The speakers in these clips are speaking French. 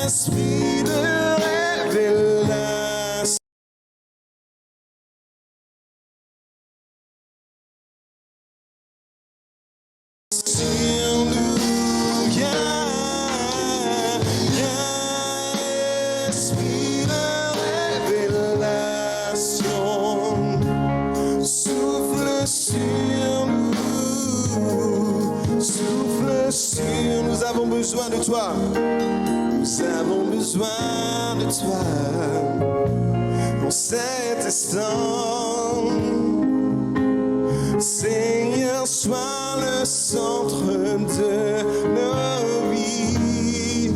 Esprit de révélation. Sur nous, esprit de révélation, souffle sur nous, souffle sur nous. Nous avons besoin de toi. Nous avons besoin de toi en cet instant. Seigneur, sois le centre de nos vies.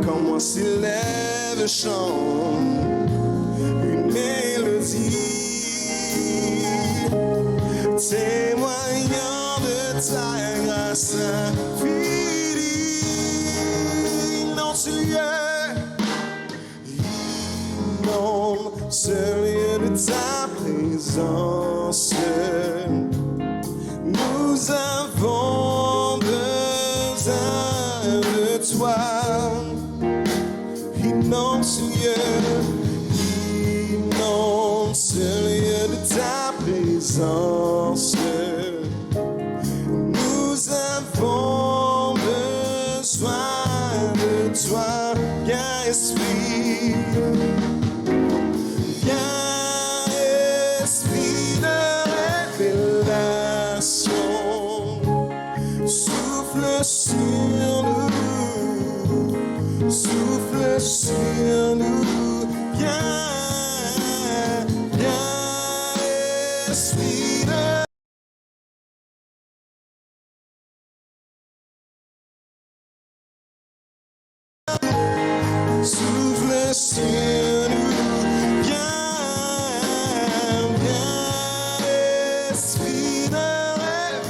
Quand moi s'élève, chante une mélodie, témoignant de ta grâce infinie. Inonde ce lieu de ta présence. Nous avons besoin de toi. Inonde ce lieu de ta présence. Nous avons besoin de toi. Viens, Esprit, de révélation, souffle sur nous, souffle sur nous. Viens, Esprit de souffle sur nous, esprit de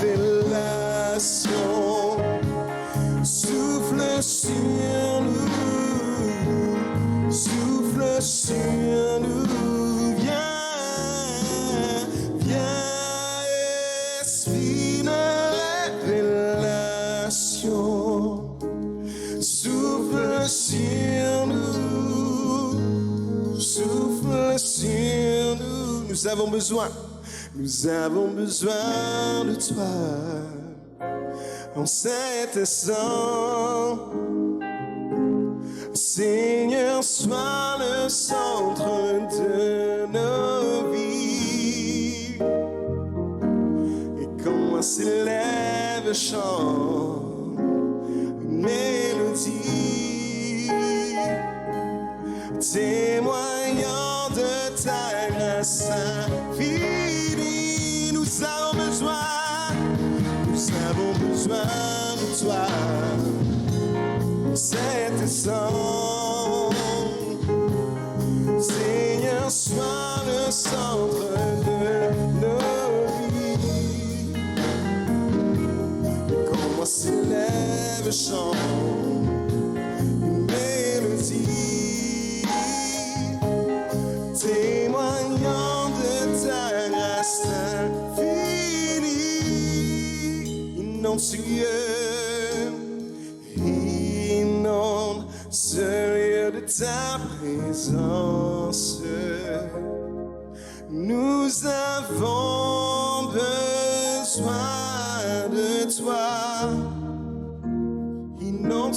révélation, souffle sur nous, souffle sur nous, viens, esprit de révélation, souffle sur nous, souffle sur nous. Nous avons besoin de toi en cet instant. Seigneur, sois le centre de nos vies. Et quand moi s'élève, chante une mélodie, témoignant de ta grâce infinie. Nous avons besoin de toi, cet instant. Seigneur, sois le centre de nos vies. Et quand moi s'élève, chante une mélodie, témoignant de ta grâce infinie. Inonde ce lieu de ta présence. Nous avons besoin de toi. Inonde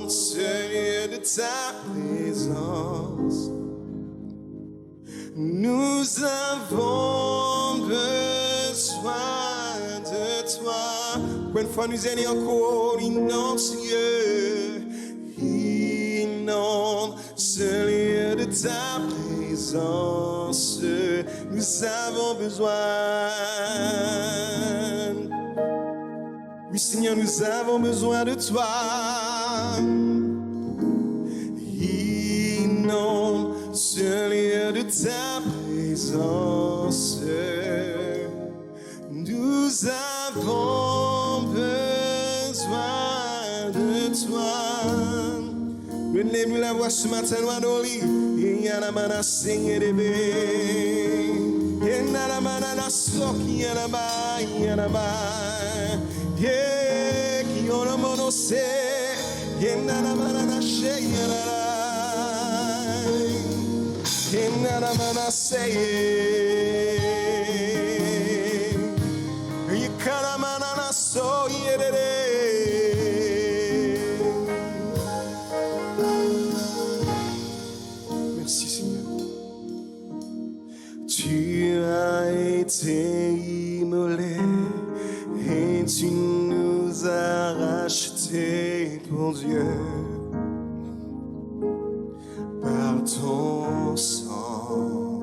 ce lieu de ta présence. Nous avons besoin toi. Pour une fois nous allons encore inonde, Seigneur. Inonde ce lieu de ta présence. Nous avons besoin. Oui, Seigneur, nous avons besoin de toi. Inonde ce lieu de ta présence. Nous avons besoin de toi. Lève la voix ce matin, Wadoli. Et Yanamana sing bébé. Et Nanamana soki Yanaba, Yanaba. Yeah, qui on a mononcé. Et Nanamana she Yanaba. Et Nanamana say. Et Kanamana so yedede. Tu as été immolé et tu nous as rachetés pour Dieu par ton sang.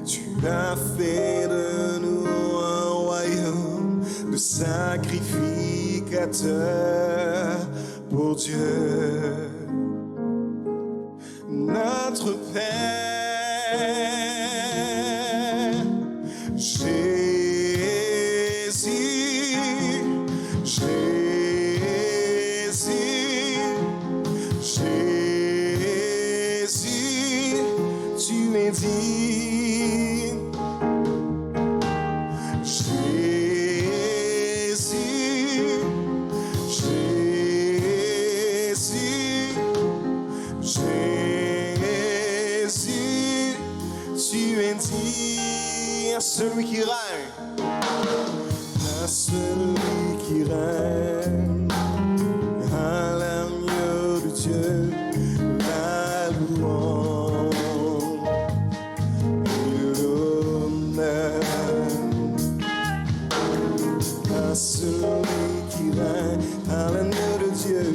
Tu as fait de nous un royaume de sacrificateurs pour Dieu, notre Père. Jésus, Jésus, Jésus, tu es digne. Jésus, Jésus, Jésus, tu es digne à celui qui règne, à celui qui règne, à l'agneau de Dieu, la louange et l'honneur, à celui qui règne, à l'agneau de Dieu.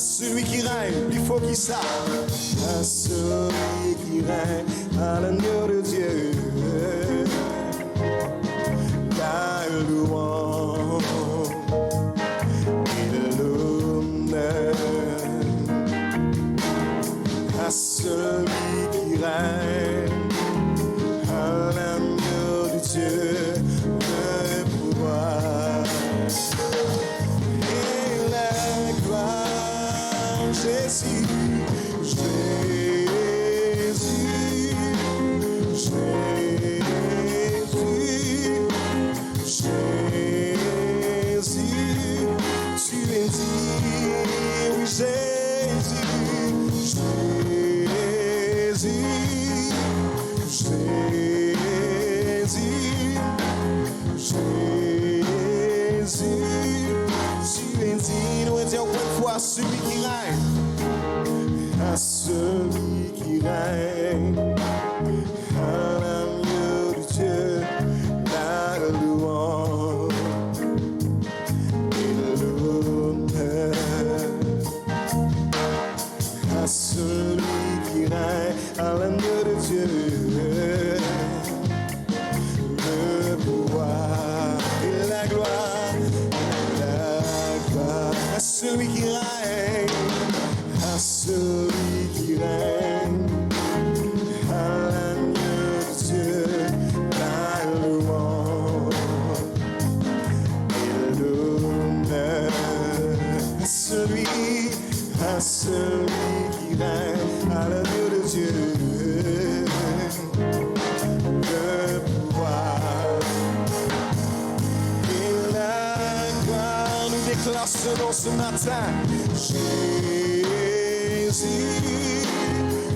Celui qui règne, il faut qu'il sache. À celui qui règne, à l'agneau de Dieu, la louange et l'honneur. À celui qui règne, à l'agneau de Dieu, le pouvoir et la gloire. Jésus, Jésus, Jésus, Jésus, tu es digne, Jésus, Jésus, Jésus, Jésus, tu es digne. On va dire encore une fois, celui qui règne, à celui qui règne, à l'agneau de Dieu, la louange et l'honneur. À celui qui règne, à l'agneau de Dieu, le pouvoir et la gloire, à celui qui règne, à celui qui règne, à l'agneau de Dieu, la louange et l'honneur. À celui qui règne, à l'agneau de Dieu, le pouvoir et la gloire. Nous déclarons ce matin, Jésus,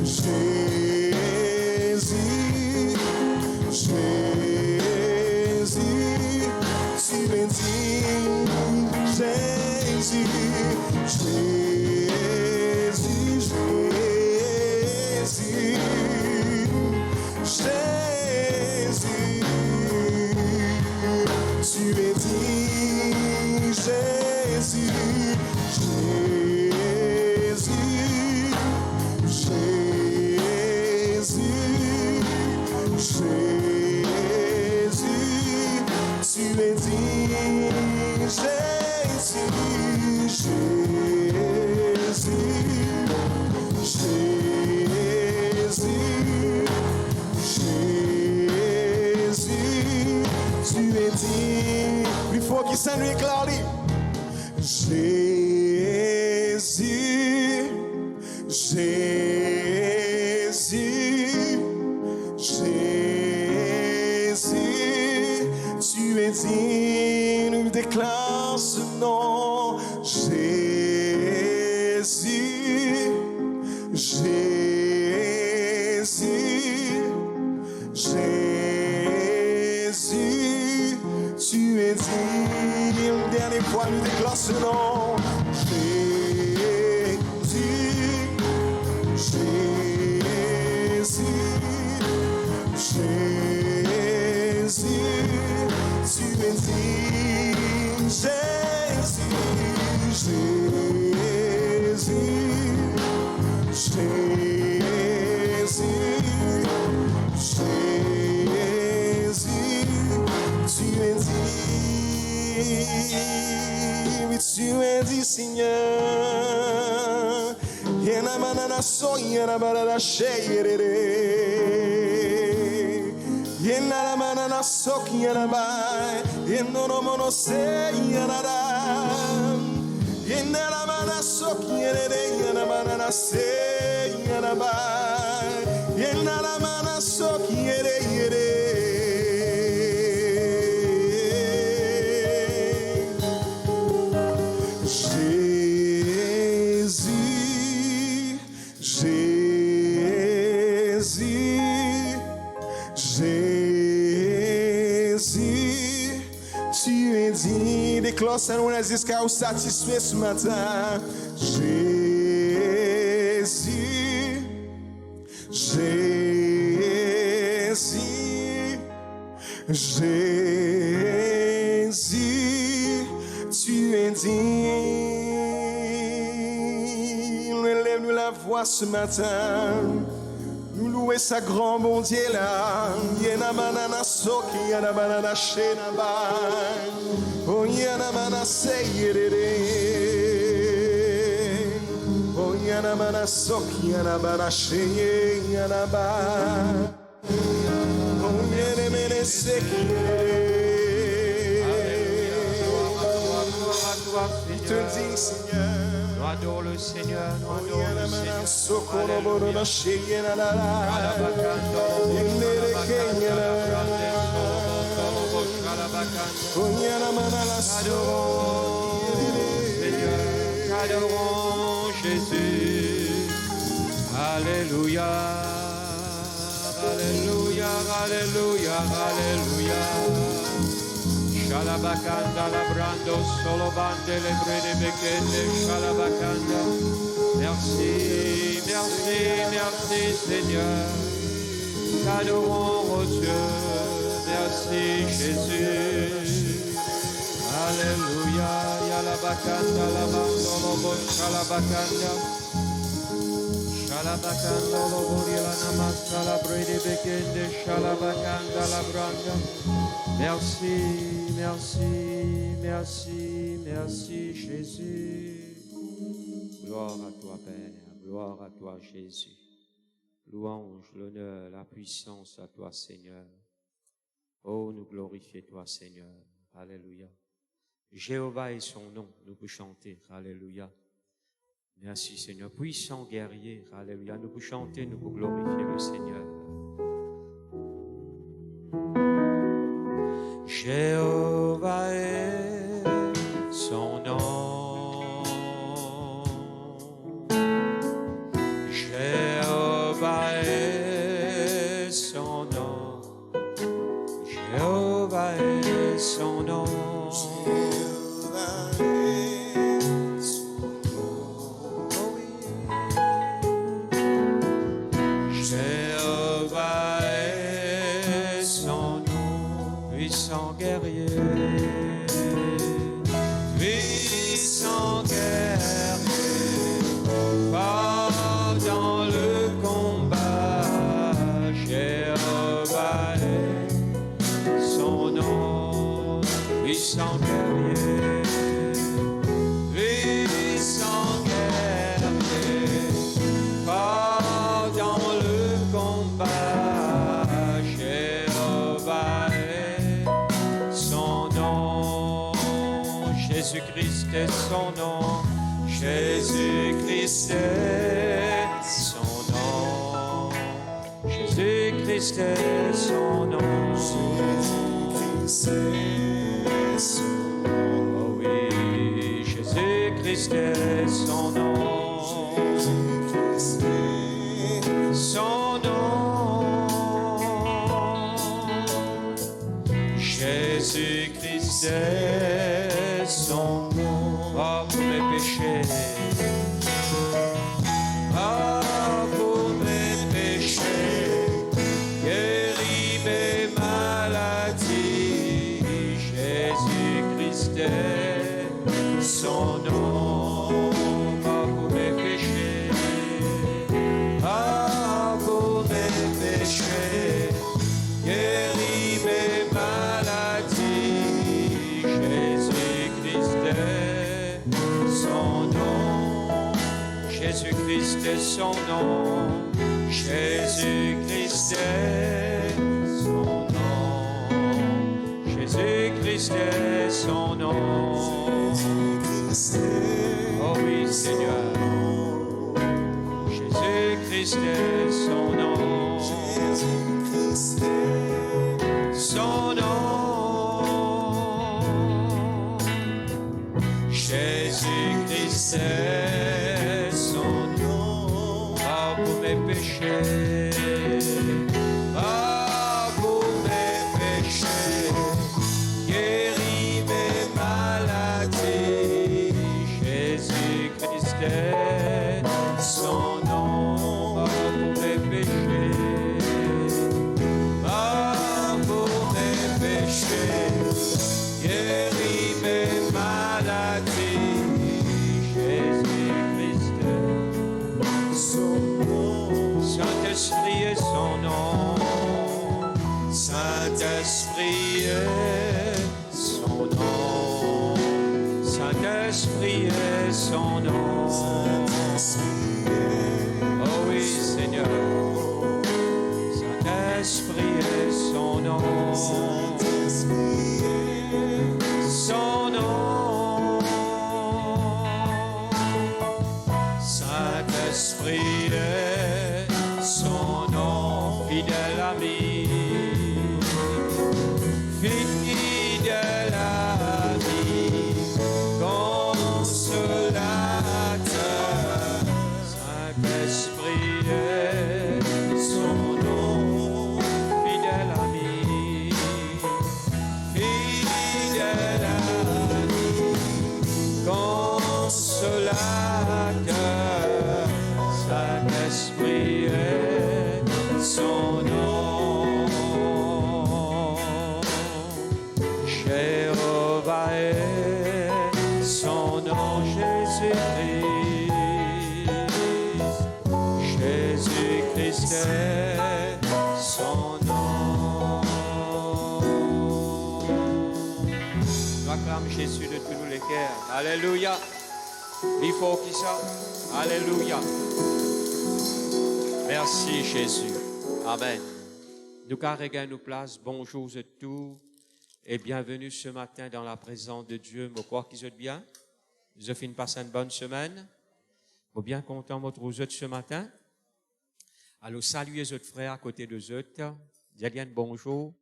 Jésus, Jésus, tu es digne, Jésus, Jésus, Jésus, Jésus, tu es digne, nous déclare ce nom. Jésus, Jésus, Jésus, tu es digne, une dernière fois nous déclare ce nom. Jésus, Jésus, Jésus, tu es digne. Jésus, Jésus, Jésus, tu es digne, mais tu es dit, Seigneur. Yena manana so yena barara sheyere. Yena la manana so yena bai. Yena no mono se yena da. Yena la manana so yena yena manana se yena bai. Yena la manana so yere yere. Déclare ça, nous allons jusqu'à vous satisfaire ce matin. Jésus, Jésus, Jésus, tu es digne. Nous élève la voix ce matin. Nous louer sa grand bon Dieu là. Yena manana soki, yena manana shena bai. Oh yena manana seyere. Oh yena manana soki, yena manana sheye, yena bai. Oh yena manana seki. Il te dit, Seigneur. Nous adorons le Seigneur, nous adorons le Seigneur. Adorons Jésus. Alléluia, Alléluia, Alléluia, Alléluia. Shalabakanda labrando solo bande le brede bekende shalabakanda. Merci, merci, merci Seigneur. T'adorons oh Dieu. Merci Jésus. Alléluia. Yalabakanda labando lobo shalabakanda. Shalabakanda lobo yala namasta la brede bekende shalabakanda labranda. Merci, merci, merci, merci Jésus. Gloire à toi Père, gloire à toi Jésus. Louange, l'honneur, la puissance à toi Seigneur. Oh, nous glorifions toi Seigneur. Alléluia. Jéhovah est son nom, nous pouvons chanter. Alléluia. Merci Seigneur. Puissant guerrier. Alléluia. Nous pouvons chanter, nous pouvons glorifier le Seigneur. Jéhovah est son nom. Jéhovah est son nom. Jéhovah est son nom. Puissant guerrier, fort dans le combat, Jéhovah est son nom. Puissant guerrier, fort dans le combat, Jéhovah est son nom. Jésus-Christ est son nom. Jésus-Christ est Jésus-Christ est son nom. Jésus-Christ est son nom. Oh oui, Jésus-Christ est son nom. Jésus-Christ est Son nom. Jésus-Christ est son nom. Oh, pour mes péchés. Ah, pour mes péchés, guéris mes maladies. Jésus-Christ est son nom. Ah, pour mes péchés. Ah, pour mes péchés, guéris mes maladies. Jésus-Christ est son nom. Jésus-Christ est son nom. Jésus-Christ est son nom. Jésus-Christ est son nom. Jésus-Christ est Oh oui, Seigneur. Jésus-Christ est son nom. Jésus-Christ est Son nom. Jésus-Christ est son nom. Ah, pour mes péchés. Ah, pour mes péchés. Guéris mes maladies. Jésus-Christ est son nom. Ah, pour mes péchés. Ah, pour mes péchés. Guéris mes maladies. Jésus-Christ est son nom. Saint-Esprit est son nom. Saint-Esprit est son nom. Saint-Esprit est son nom. Saint-Esprit est Oh oui, Seigneur. Saint-Esprit est son nom. Saint-Esprit est Son nom. Saint-Esprit est son nom. Fidèle ami. Fidèle ami. Consolateur. Saint-Esprit est son nom. Fidèle ami. Fidèle ami. Consolateur. Saint-Esprit est son nom. Jéhovah est son nom. Jésus-Christ. Jésus-Christ est son nom. Nous acclamons Jésus de tous les cœurs. Alléluia. Il faut qu'il soit. Alléluia. Merci Jésus. Amen. Nous carréguons nos places. Bonjour à tous et bienvenue ce matin dans la présence de Dieu. Je crois qu'ils êtes bien. Vous avez passé une bonne semaine. Je suis bien content de vous retrouver ce matin. Alors, saluez les autres frères à côté de vous autres. Dites bonjour.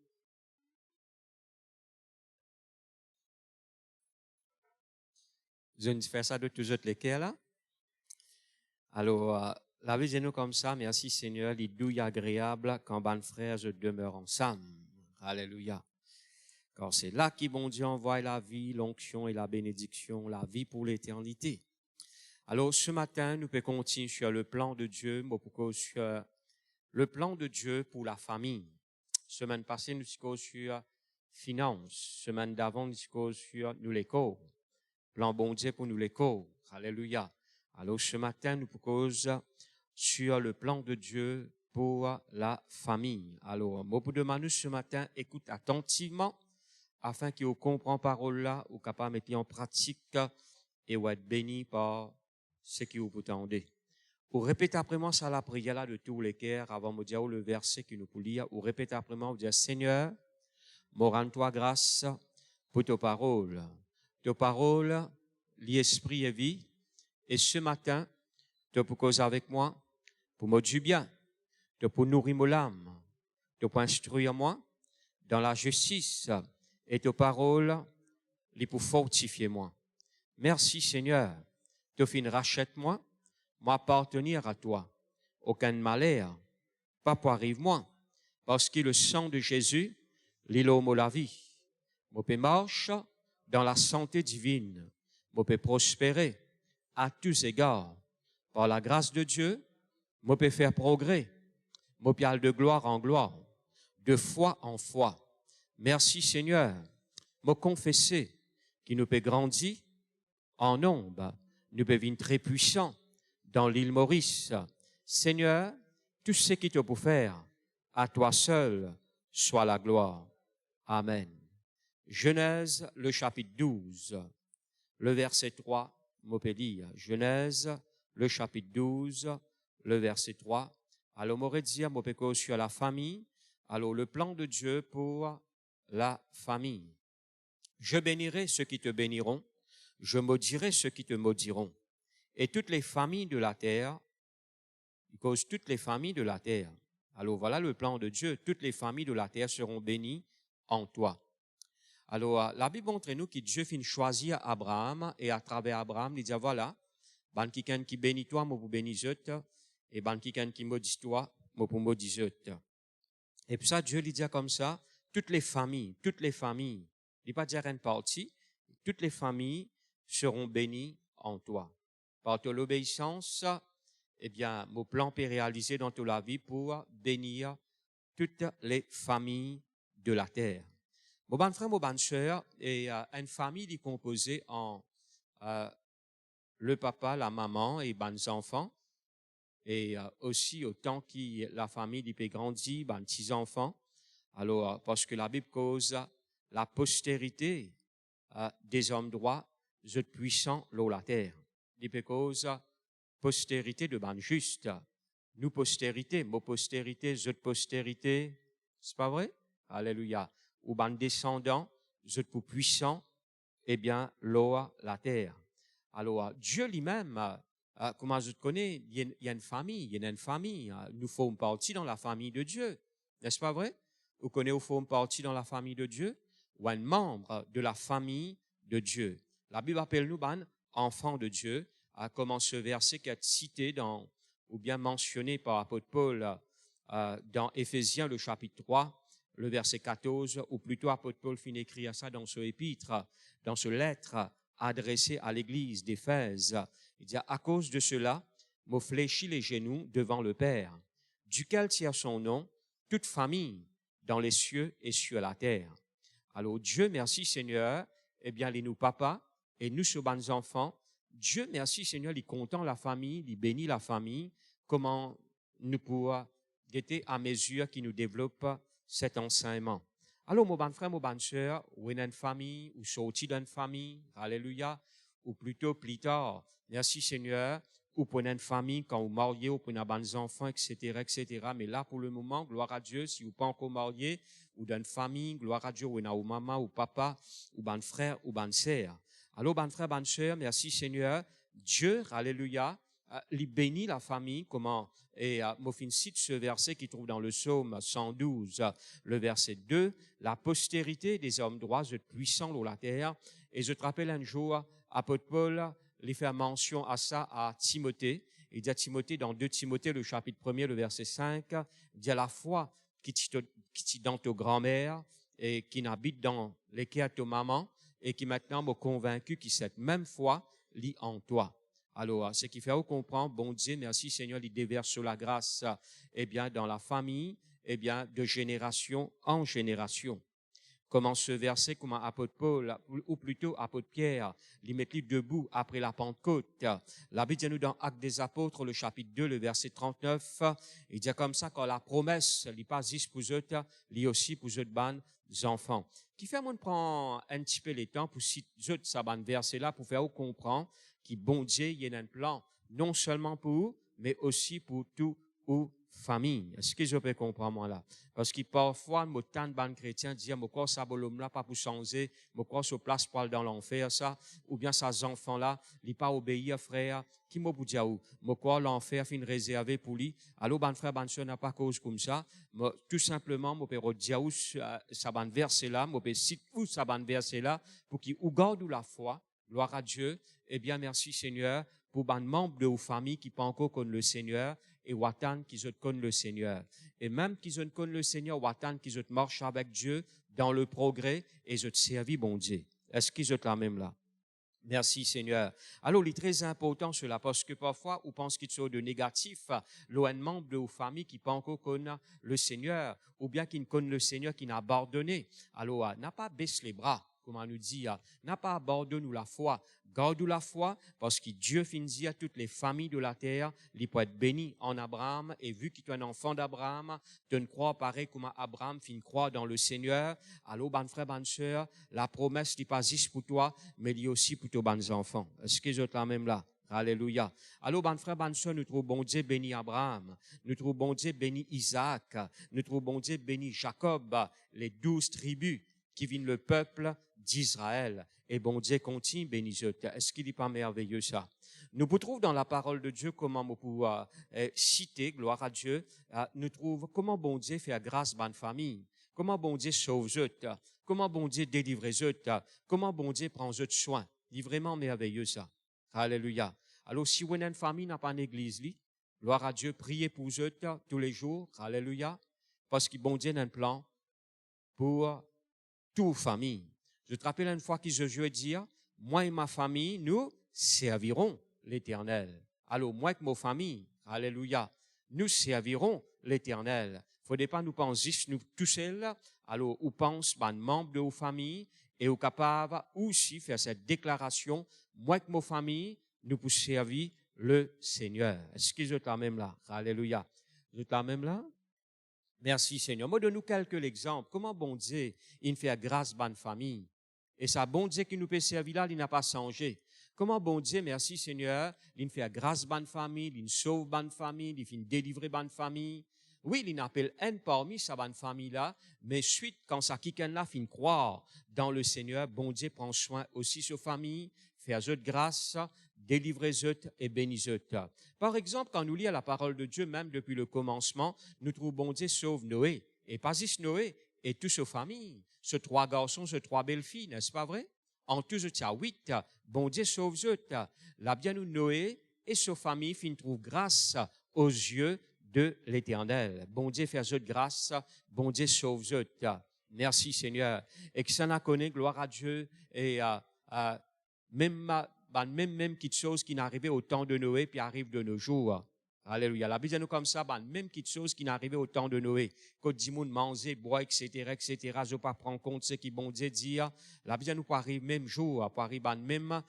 Vous allez faire ça de tous les autres lesquels là. Alors, la vie nous comme ça. Merci Seigneur. Il est doux et agréable quand les frères demeurent ensemble. Alléluia. Car c'est là que bon Dieu envoie la vie, l'onction et la bénédiction, la vie pour l'éternité. Alors, ce matin, nous pouvons continuer sur le plan de Dieu, sur le plan de Dieu pour la famille. Semaine passée, nous sommes sur finances. Semaine d'avant, nous sommes sur nous les corps. Plan bon Dieu pour nous les corps. Alléluia. Alors, ce matin, nous pouvons sur le plan de Dieu pour la famille. Alors, moi, pour demander ce matin, écoute attentivement, afin qu'il comprenne parole là, ou capable de mettre en pratique et ou être béni par ce qui vous attendez. Ou répétez après moi ça la prière là de tous les cœurs avant de dire le verset que nous pouvons lire. Ou répétez après moi, vous dire Seigneur, me rends-toi grâce pour tes paroles. Tes paroles, l'esprit et vie. Et ce matin, tu peux causer avec moi pour me du bien, tu peux nourrir mon âme, tu peux instruire moi dans la justice et tes paroles, les pour fortifier moi. Merci Seigneur, tu fin rachète-moi, m'appartenir à toi. Aucun malheur, pas pour arriver moi, parce que le sang de Jésus, l'îlot la vie. Je peux marcher dans la santé divine, je peux prospérer à tous égards. Par la grâce de Dieu, je peux faire progrès, je peux aller de gloire en gloire, de foi en foi. Merci Seigneur, me confesser qui nous peut grandir en nombre, nous peut venir très puissant dans l'île Maurice. Seigneur, tout ce qui te peut faire, à toi seul soit la gloire. Amen. Genèse, le chapitre 12, le verset 3, me peut dire. Genèse, le chapitre 12, le verset 3. Alors, m'aurait dit, me peut sur la famille. Alors, le plan de Dieu pour la famille. Je bénirai ceux qui te béniront, je maudirai ceux qui te maudiront. Et toutes les familles de la terre, cause toutes les familles de la terre. Alors voilà le plan de Dieu, toutes les familles de la terre seront bénies en toi. Alors la Bible montre nous que Dieu finit choisir Abraham et à travers Abraham, il dit voilà, ban quelqu'un qui bénit toi, moi pour bénir eux, et ban quelqu'un qui maudit toi, moi pour maudire eux. Et puis ça, Dieu lui dit comme ça, toutes les familles, il ne pas dire une partie, toutes les familles seront bénies en toi. Par ton obéissance, eh bien, mon plan peut réaliser dans toute la vie pour bénir toutes les familles de la terre. Mon bon frère, mon bonne sœur, et une famille est composée en le papa, la maman et les enfants. Et aussi, autant que la famille peut grandir, les petits enfants. Alors, parce que la Bible cause la postérité des hommes droits, eux puissants, l'eau la terre. Il peut cause postérité de ban juste. Nous postérité, mon postérité, eux postérité, c'est pas vrai? Alléluia. Ou ban descendants, eux pour puissants, eh bien, l'eau la terre. Alors, Dieu lui-même, comment je te connais, il y a une famille, nous formons partie dans la famille de Dieu. N'est-ce pas vrai? Vous connaissez, nous formons partie dans la famille de Dieu, ou un membre de la famille de Dieu. La Bible appelle nous, enfants de Dieu, comme ce verset qui est cité dans, ou bien mentionné par l'apôtre Paul, dans Éphésiens, le chapitre 3, le verset 14, ou plutôt l'apôtre Paul finit d'écrire ça dans ce épître, dans ce lettre adressée à l'église d'Éphèse. Il dit, à cause de cela, me fléchis les genoux devant le Père, duquel tient son nom, toute famille dans les cieux et sur la terre. Alors, Dieu, merci Seigneur, eh bien, les nous papas et nous, ce bons enfants, Dieu, merci Seigneur, il content la famille, il bénit la famille, comment nous pourrons être à mesure qui nous développe cet enseignement. Alors, mon bon frère, mon bonne sœur, ou une famille, ou sorti d'une famille, alléluia, ou plutôt plus tard, merci Seigneur, ou pour une famille, quand vous mariez, ou pour des enfants, etc., etc. Mais là, pour le moment, gloire à Dieu, si vous pas encore marié, ou d'une famille, gloire à Dieu, ou une maman, ou papa, ou bon frère, ou bonne sœur. Alors, bon frère, bonne sœur, merci Seigneur, Dieu, alléluia, il bénit la famille, comment, et moi cite ce verset qui trouve dans le psaume 112, le verset 2, la postérité des hommes droits, eux puissants sur la terre, et je te rappelle un jour, apôtre Paul, il fait mention à ça à Timothée, il dit à Timothée, dans 2 Timothée, le chapitre 1er, le verset 5, il dit à la foi qui est dans ta grand-mère, et qui n'habite dans les cœurs de ta maman, et qui maintenant m'a convaincu que cette même foi lit en toi. Alors, ce qui fait qu'on comprend, bon Dieu, merci Seigneur, il déverse la grâce, eh bien, dans la famille, eh bien, de génération en génération. Comment ce verset, comme apôtre Paul, ou plutôt apôtre Pierre, il met debout après la Pentecôte. La Bible dit nous dans Actes des Apôtres, le chapitre 2, le verset 39, il dit comme ça, quand la promesse, il pas juste pour eux, il aussi pour eux de enfants. Qui fait, moi, prend un petit peu le temps pour citer ça, verset là, pour faire comprendre que bon Dieu, il y a un plan, non seulement pour vous, mais aussi pour tout ou famille. Est-ce que je peux comprendre moi là? Parce que parfois, mon tant de ban chrétiens disent, mon corps, ça, bolom là, pas pour changer, mon corps se place pour aller dans l'enfer, ça, ou bien ces enfants-là, ils pas obéir, frère, qui m'a pour dire, mon corps, l'enfer, fin réservé pour lui. Alors, ban frère, ban soeur, n'a pas cause comme ça. Tout simplement, mon père, dire, ça ban verset là, mon père, cite où ça ban verset là, pour qu'il ou garde la foi, gloire à Dieu, eh bien, merci Seigneur, pour ban membre de vos familles qui pas encore connaissent le Seigneur, et watan qui connaissent le Seigneur. Et même qui connaissent le Seigneur, watan qui marchent avec Dieu dans le progrès et servi bon Dieu. Est-ce qu'ils sont la même là? Merci Seigneur. Alors, il est très important cela parce que parfois, on pense qu'il y a de négatif, l'un membre de vos familles qui pas encore connaît le Seigneur ou bien qui ne connaît le Seigneur qui n'a abandonné. Alors, n'a pas baissé les bras, comme on nous dit, n'a pas abandonné la foi. Garde la foi parce que Dieu finit à toutes les familles de la terre, il peut être béni en Abraham et vu qu'il est un enfant d'Abraham, tu ne crois pareil comme Abraham fin croit dans le Seigneur. Alors, ban frère, ban sœur, la promesse n'est pas juste pour toi, mais il est aussi pour tes bons enfants. Est-ce que vous êtes là même là? Alléluia. Alors, ban frère, ban sœur, nous trouvons bon Dieu béni Abraham, nous trouvons bon Dieu béni Isaac, nous trouvons bon Dieu béni Jacob, les 12 tribus qui viennent le peuple d'Israël. Et bon Dieu continue, béni je. Est-ce qu'il n'est pas merveilleux ça? Nous trouvons dans la parole de Dieu comment on peut citer, gloire à Dieu, nous trouvons comment bon Dieu fait grâce à une famille, comment bon Dieu sauve je, comment bon Dieu délivre je, comment bon Dieu prend je soin. Il est vraiment merveilleux ça. Alléluia. Alors si vous avez une famille, n'a pas une église, gloire à Dieu, priez pour je tous les jours. Alléluia. Parce que bon Dieu a un plan pour toute famille. Je te rappelle une fois que je veux dire, moi et ma famille, nous servirons l'Éternel. Alors, moi et ma famille, alléluia, nous servirons l'Éternel. Faudrait pas nous penser nous tout seuls. Alors, on pense, membre de vos familles, et on capable aussi faire cette déclaration, moi et ma famille, nous pour servir le Seigneur. Est-ce que vous êtes là même là? Alléluia. Vous êtes là même là? Merci Seigneur. Moi, donne-nous quelques exemples. Comment bon Dieu, il fait grâce à une famille? Et ça, bon Dieu qui nous peut servir là, il n'a pas changé. Comment bon Dieu, merci Seigneur, il fait grâce à une famille, il sauve une famille, il fait délivrer une famille. Oui, il appelle un parmi sa bonne famille là, mais suite, quand ça quelqu'un là fin croire dans le Seigneur, bon Dieu prend soin aussi de sa famille, fait eux grâce, délivrer eux et bénir eux. Par exemple, quand nous lisons la parole de Dieu, même depuis le commencement, nous trouvons bon Dieu sauve Noé. Et pas juste Noé, et toute sa famille. Ce 3 garçons, ce 3 belles filles, n'est-ce pas vrai? En tout, il y a 8. Bon Dieu sauve eux. Là, bien nous, Noé et sa famille fin trouvent grâce aux yeux de l'Éternel. Bon Dieu fait eux grâce, bon Dieu sauve eux. Merci Seigneur. Et que ça n'a connu, gloire à Dieu, et même quelque chose qui n'arrivait au temps de Noé, puis arrive de nos jours. Alléluia. La Bible dit nous comme ça, même quelque chose qui n'arrivait au temps de Noé. Quand du monde mangeait, boit, etc., je ne pas prendre compte ce qui bon Dieu dit. La Bible dit nous pas arriver même jour, pas arriver même,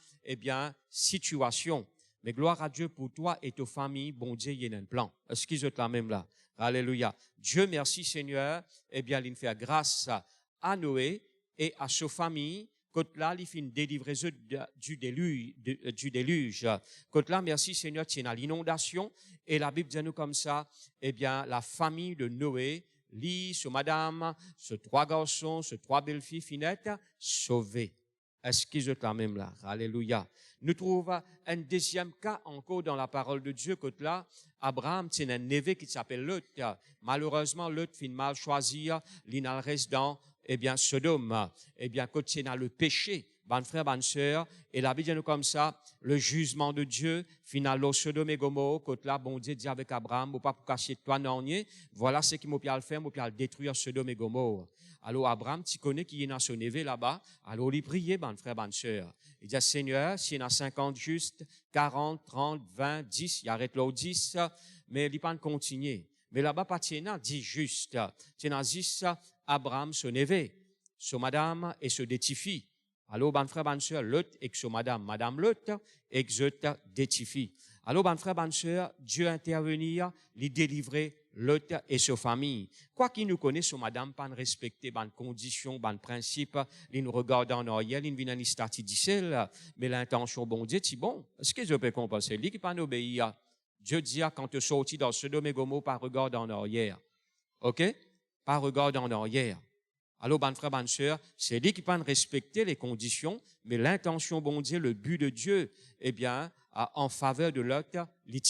situation. Mais gloire à Dieu pour toi et ta famille, bon Dieu, il y a un plan. Est-ce qu'ils sont là même là? Alléluia. Dieu merci Seigneur, il fait grâce à Noé et à sa famille. Quand là, il fait délivrer du déluge. Quand là, merci Seigneur, tu es dans l'inondation. Et la Bible dit nous comme ça, la famille de Noé, lui, ce madame, ce 3 garçons, ce 3 belles filles finettes, sauvés. Est-ce qu'ils sont là même là? Alléluia. Nous trouvons un deuxième cas encore dans la parole de Dieu, que là, Abraham, c'est un neveu qui s'appelle Lot. Malheureusement, Lot fin mal choisi, il reste dans, Sodome. Quand c'est dans le péché, ban frère, ban sœur, et la Bible dit nous comme ça, le jugement de Dieu, final au Sodome et Gomorrhe, quand là, bon Dieu dit avec Abraham, ou pas pour cacher toi, non, voilà ce qu'il m'a pu faire, m'a pu détruire Sodome et Gomorrhe. Alors, Abraham, tu connais qui est dans son éveil là-bas. Alors, il priait, ban frère, ban sœur. Il dit, Seigneur, s'il y en a 50 justes, 40, 30, 20, 10, il arrête là au 10, mais il pas continuer. Mais là-bas, pas tiens, 10 justes. Tiens, 10, Abraham, son éveil, son madame et son détifi. Alors, ban frère, ban sœur, Lot et son madame Lot, et Lot détifi. Alors, ban frère, ban sœur, Dieu intervenir, lui délivrer Lot et sa famille. Quoi qu'il nous connaisse, son madame, pas respecter ban conditions, ban principes, il nous regarde en arrière, il vient en statut d'Issel, mais l'intention, bon Dieu, c'est bon. Est-ce que je peux compenser? Lui qui pas obéir, Dieu dit, quand tu es sorti dans Sodome et Gomorrhe, pas regard en arrière. OK? Pas regard en arrière. Alors, ban frère, ban sœur, c'est lui qui peut respecter les conditions, mais l'intention, bon Dieu, le but de Dieu, eh bien, en faveur de l'autre, les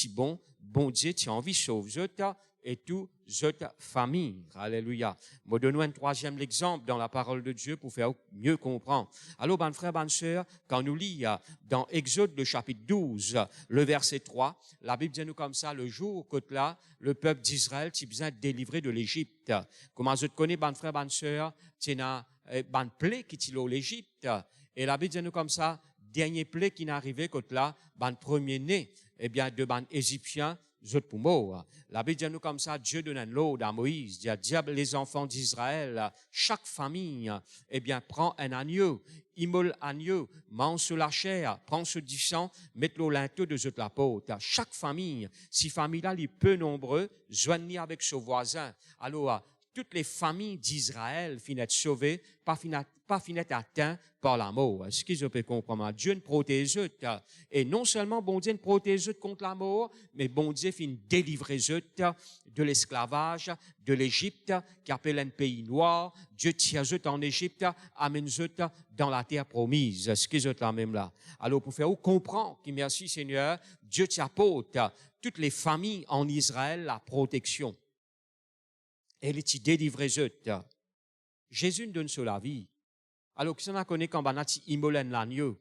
bon Dieu, tu as envie de sauver l'autre et tout autres famille. Alléluia. Me donne un troisième exemple dans la parole de Dieu pour faire mieux comprendre. Alors, ban frère, ban sœur, quand nous lisons dans Exode, le chapitre 12, le verset 3, la Bible dit nous comme ça, le jour que là, le peuple d'Israël, tu besoin de délivrer de l'Égypte. Comment je te connais, ban frère, ban sœur, tu as ban plaie qui t'y l'Égypte. Et la Bible dit nous comme ça, dernier plaie qui n'est arrivé que là, ban premier-né, eh bien, de ban Égyptiens, pour mort. La Bible dit nous comme ça, Dieu donne un lot à Moïse, dit à diable les enfants d'Israël, chaque famille, eh bien, prend un agneau, immole agneau, mange sur la chair, prend ce du sang, met le linteau de la peau. Chaque famille, si famille-là, les peu nombreux, joignent avec son voisin. Alors, toutes les familles d'Israël finissent sauvées, pas finissent atteintes par la mort. Est-ce qu'ils peuvent comprendre? Dieu nous protège eux. Et non seulement bon Dieu nous protège eux contre la mort, mais bon Dieu finit délivrer eux de l'esclavage, de l'Égypte, qui appelle un pays noir. Dieu tire eux en Égypte, amène eux dans la terre promise. Est-ce qu'ils sont là même là? Alors, pour faire comprendre que merci Seigneur, Dieu t'apporte toutes les familles en Israël la protection. Elle est délivrée. Jésus nous donne sur la vie. Alors, si on connaît quand Banati immolène l'agneau,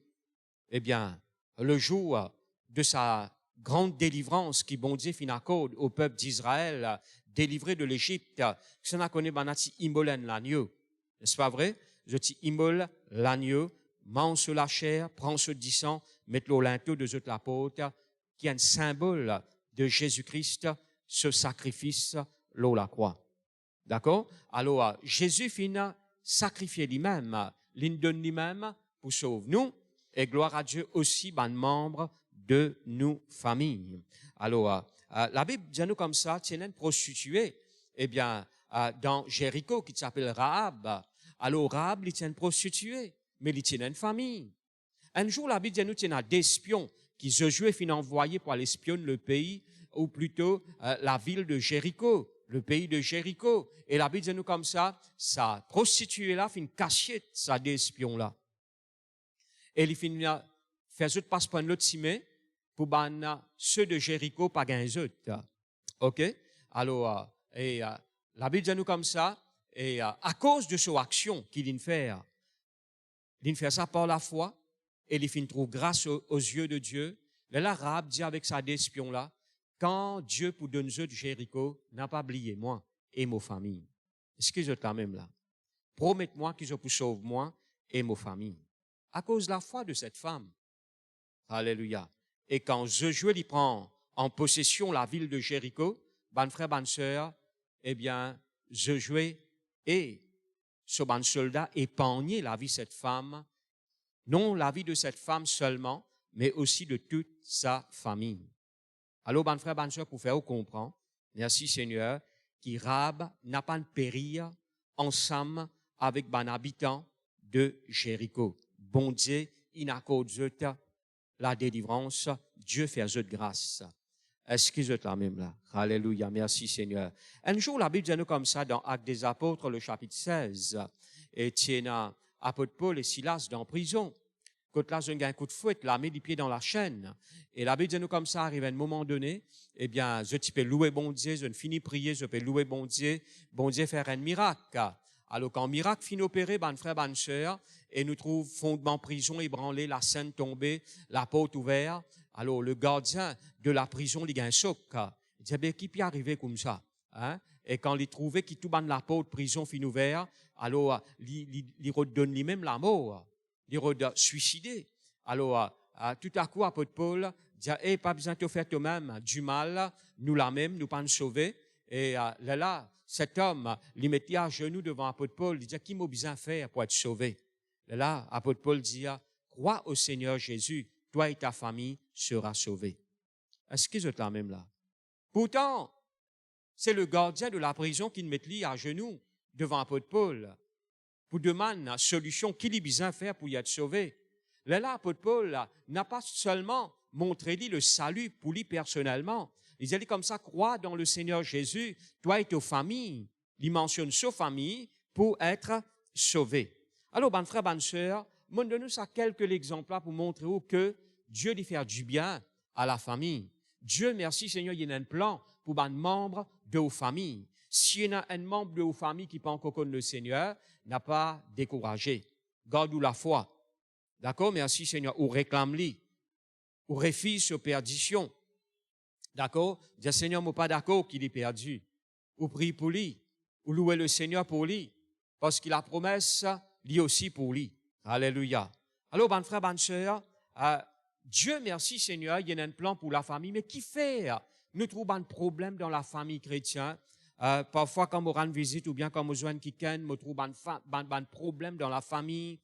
eh bien, le jour de sa grande délivrance qui bon Dieu fin accorde au peuple d'Israël, délivré de l'Égypte, si on connaît Banati immolène l'agneau, n'est-ce pas vrai? Je dis immole l'agneau, mange sur la chair, prends ce du sang, mets le linteau de la l'apôtre, qui est un symbole de Jésus-Christ, ce sacrifice, l'eau la croix. D'accord? Alors, Jésus finit sacrifier lui-même, l'une donne lui-même pour sauver nous, et gloire à Dieu aussi, ben, membre de nos familles. Alors, la Bible dit nous comme ça, tiens une prostituée, eh bien, dans Jéricho, qui s'appelle Rahab. Alors, Rahab, il tient une prostituée, mais il tient une famille. Un jour, la Bible dit nous, tient des espions, qui Josué finit envoyé pour aller espionner le pays, ou plutôt la ville de Jéricho. Le pays de Jéricho. Et la Bible dit nous comme ça, sa prostituée-là fait une cachette, ça des espions-là. Et il finit faire autre passe pour l'autre cimé, pour ban ceux de Jéricho pas gagner autres. OK? Alors, la Bible dit nous comme ça, et à cause de son action qu'il vient faire, il fait ça par la foi, et il finit trouve grâce aux yeux de Dieu. Là, Rahab dit avec sa des espions-là, quand Dieu pour donner de Jéricho, n'a pas oublié moi et ma famille. Est-ce que je t'en même là? Promets-moi qu'ils ont pour sauver moi et ma famille. À cause de la foi de cette femme. Alléluia. Et quand Josué lui prend en possession la ville de Jéricho, ban frère, ban sœur, eh bien, Josué et ce ban soldat épargné la vie de cette femme, non la vie de cette femme seulement, mais aussi de toute sa famille. Alors, ban frère, ban sœur, pour faire comprendre, merci Seigneur, qui Rahab n'a pas périr ensemble avec ban habitant de Jéricho. Bon Dieu, il accorde la délivrance, Dieu fait eux grâce. Est-ce qu'ils sont là même là? Alléluia, merci Seigneur. Un jour, la Bible dit nous comme ça dans Actes des Apôtres, le chapitre 16, et tiens, apôtre Paul et Silas dans prison. Quand là, j'ai un coup de fouet, la met les pieds dans la chaîne. Et la Bible dit nous comme ça, arrive à un moment donné, eh bien, je peux louer bon Dieu, je ne finis prier, je peux louer bon Dieu faire un miracle. Alors, quand miracle finit opéré, ban frère, ban sœur, et nous trouve fondement prison ébranlé, la scène tombée, la porte ouverte. Alors, le gardien de la prison, il a un choc. Il dit, bien, qui peut arriver comme ça? Hein? Et quand il trouvait qu'il tout ban la porte prison fin ouverte, alors, il redonne lui-même la mort. Il est suicidé. Alors, tout à coup, apôtre Paul dit, pas besoin de faire toi-même du mal, nous la même, nous pas nous sauver. Et là, cet homme, il mettait à genoux devant apôtre Paul, il dit, qui m'a besoin de faire pour être sauvé? Là, apôtre Paul dit, crois au Seigneur Jésus, toi et ta famille seront sauvés. Est-ce qu'ils sont là même là? Pourtant, c'est le gardien de la prison qui met lui à genoux devant apôtre Paul pour demander la solution qu'il a besoin de faire pour y être sauvé. Là, apôtre Paul n'a pas seulement montrer lui le salut pour lui personnellement. Il dit comme ça, crois dans le Seigneur Jésus, toi et ta famille. Il mentionne sa famille pour être sauvé. Alors, ben frère, ben sœur, moi, donne-nous ça quelques exemples pour montrer que Dieu lui fait du bien à la famille. Dieu, merci Seigneur, il y a un plan pour un membre de vos familles. S'il y a un membre de vos familles qui peut encore connaître le Seigneur, n'a pas découragé. Garde-nous la foi. D'accord? Merci Seigneur. Ou réclame-lui. Ou refuse sur perdition. D'accord? Dis Seigneur, moi pas d'accord qu'il est perdu. Ou prie pour lui. Ou louer le Seigneur pour lui. Parce qu'il a promesse, lui aussi pour lui. Alléluia. Alors, ben frère, ben sœur, Dieu merci Seigneur, il y a un plan pour la famille, mais qui fait? Nous trouvons un problème dans la famille chrétienne. Parfois, quand on rend visite ou bien quand on joue quelqu'un, nous trouvons un problème dans la famille,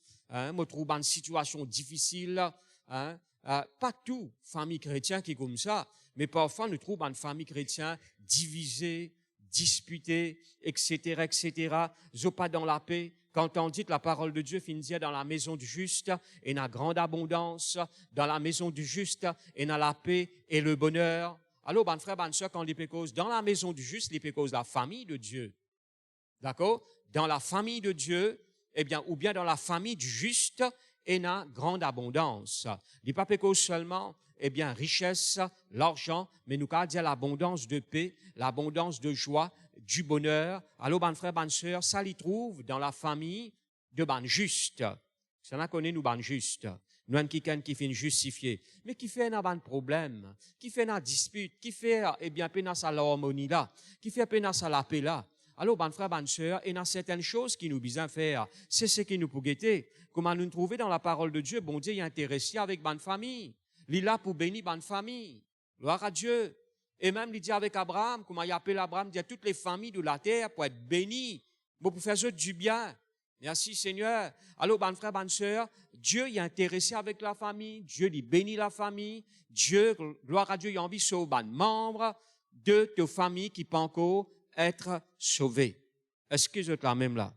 nous trouvons une situation difficile. Pas tout famille chrétienne qui est comme ça, mais parfois nous trouvons une famille chrétienne divisée, disputée, etc., etc. Ils pas dans la paix. Quand on dit que la parole de Dieu finit dans la maison du juste, et dans la grande abondance, dans la maison du juste, et dans la paix et le bonheur. Alors, ben frère, ben soeur, quand les pécos, dans la maison du juste, les pécos, la famille de Dieu. D'accord? Dans la famille de Dieu, eh bien, ou bien dans la famille du juste, et dans la grande abondance. Les pas pécos seulement, eh bien, richesse, l'argent, mais nous avons dit l'abondance de paix, l'abondance de joie, du bonheur. Alors, ben frère, ben sœur, ça l'y trouve dans la famille de ben juste. Ça n'a connu nous ben juste. Nous avons quelqu'un qui fait justifié, mais qui fait un ban problème, qui fait une dispute, qui fait, eh bien, pénas à l'harmonie là, qui fait pénas à la paix là. Alors, ben frère, ben sœur, il y a certaines choses qui nous besoin faire. C'est ce qui nous peut guetter. Comment nous trouver dans la parole de Dieu, bon Dieu est intéressé avec ben famille. Il est là pour bénir ben famille. Gloire à Dieu. Et même, il dit avec Abraham, comment il appelle Abraham, il dit à toutes les familles de la terre pour être bénies, pour faire du bien. Merci Seigneur. Alors, ben frère, ben sœur, Dieu est intéressé avec la famille, Dieu lui bénit la famille, Dieu, gloire à Dieu, il a envie de sauver ben membre de ta famille qui peut encore être sauvé. Est-ce que vous êtes là même là?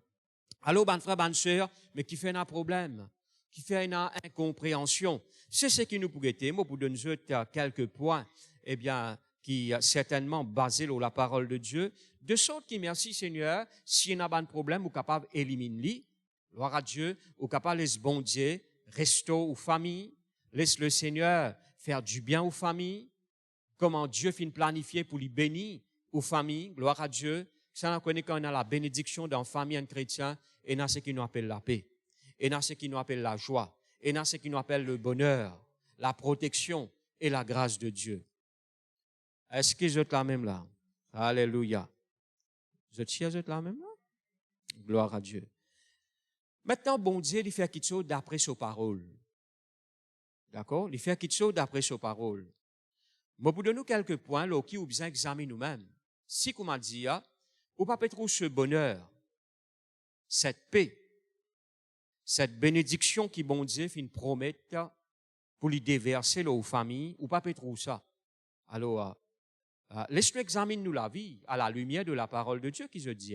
Alors, ben frère, ben sœur, mais qui fait un problème, qui fait une incompréhension. C'est ce qui nous peut guetter. Moi, pour donner quelques points, eh bien, qui est certainement basé sur la parole de Dieu, de sorte qui, merci Seigneur, s'il y a un problème, vous capable d'éliminer, gloire à Dieu, vous capable de laisser bon Dieu, rester aux familles, laisse le Seigneur faire du bien aux familles, comment Dieu finit planifier pour lui bénir aux familles, gloire à Dieu. Ça, on connaît quand on a la bénédiction dans la famille en chrétien, et dans ce qui nous appelle la paix, et dans ce qui nous appelle la joie, et dans ce qui nous appelle le bonheur, la protection et la grâce de Dieu. Est-ce que vous êtes là même là? Alléluia. Vous êtes là même là? Gloire à Dieu. Maintenant, bon Dieu, il fait quelque chose d'après ses paroles. D'accord? Il fait quelque chose d'après ses paroles. Mais pour donner quelques points, là, qui vous besoin examiner nous-mêmes. Si, comme on dit, vous pas trouver ce bonheur, cette paix, cette bénédiction qui, bon Dieu, fait une promesse pour lui déverser là, aux familles, ou pas trouver ça. Alors, laisse-nous examiner nous la vie à la lumière de la parole de Dieu qui se dit.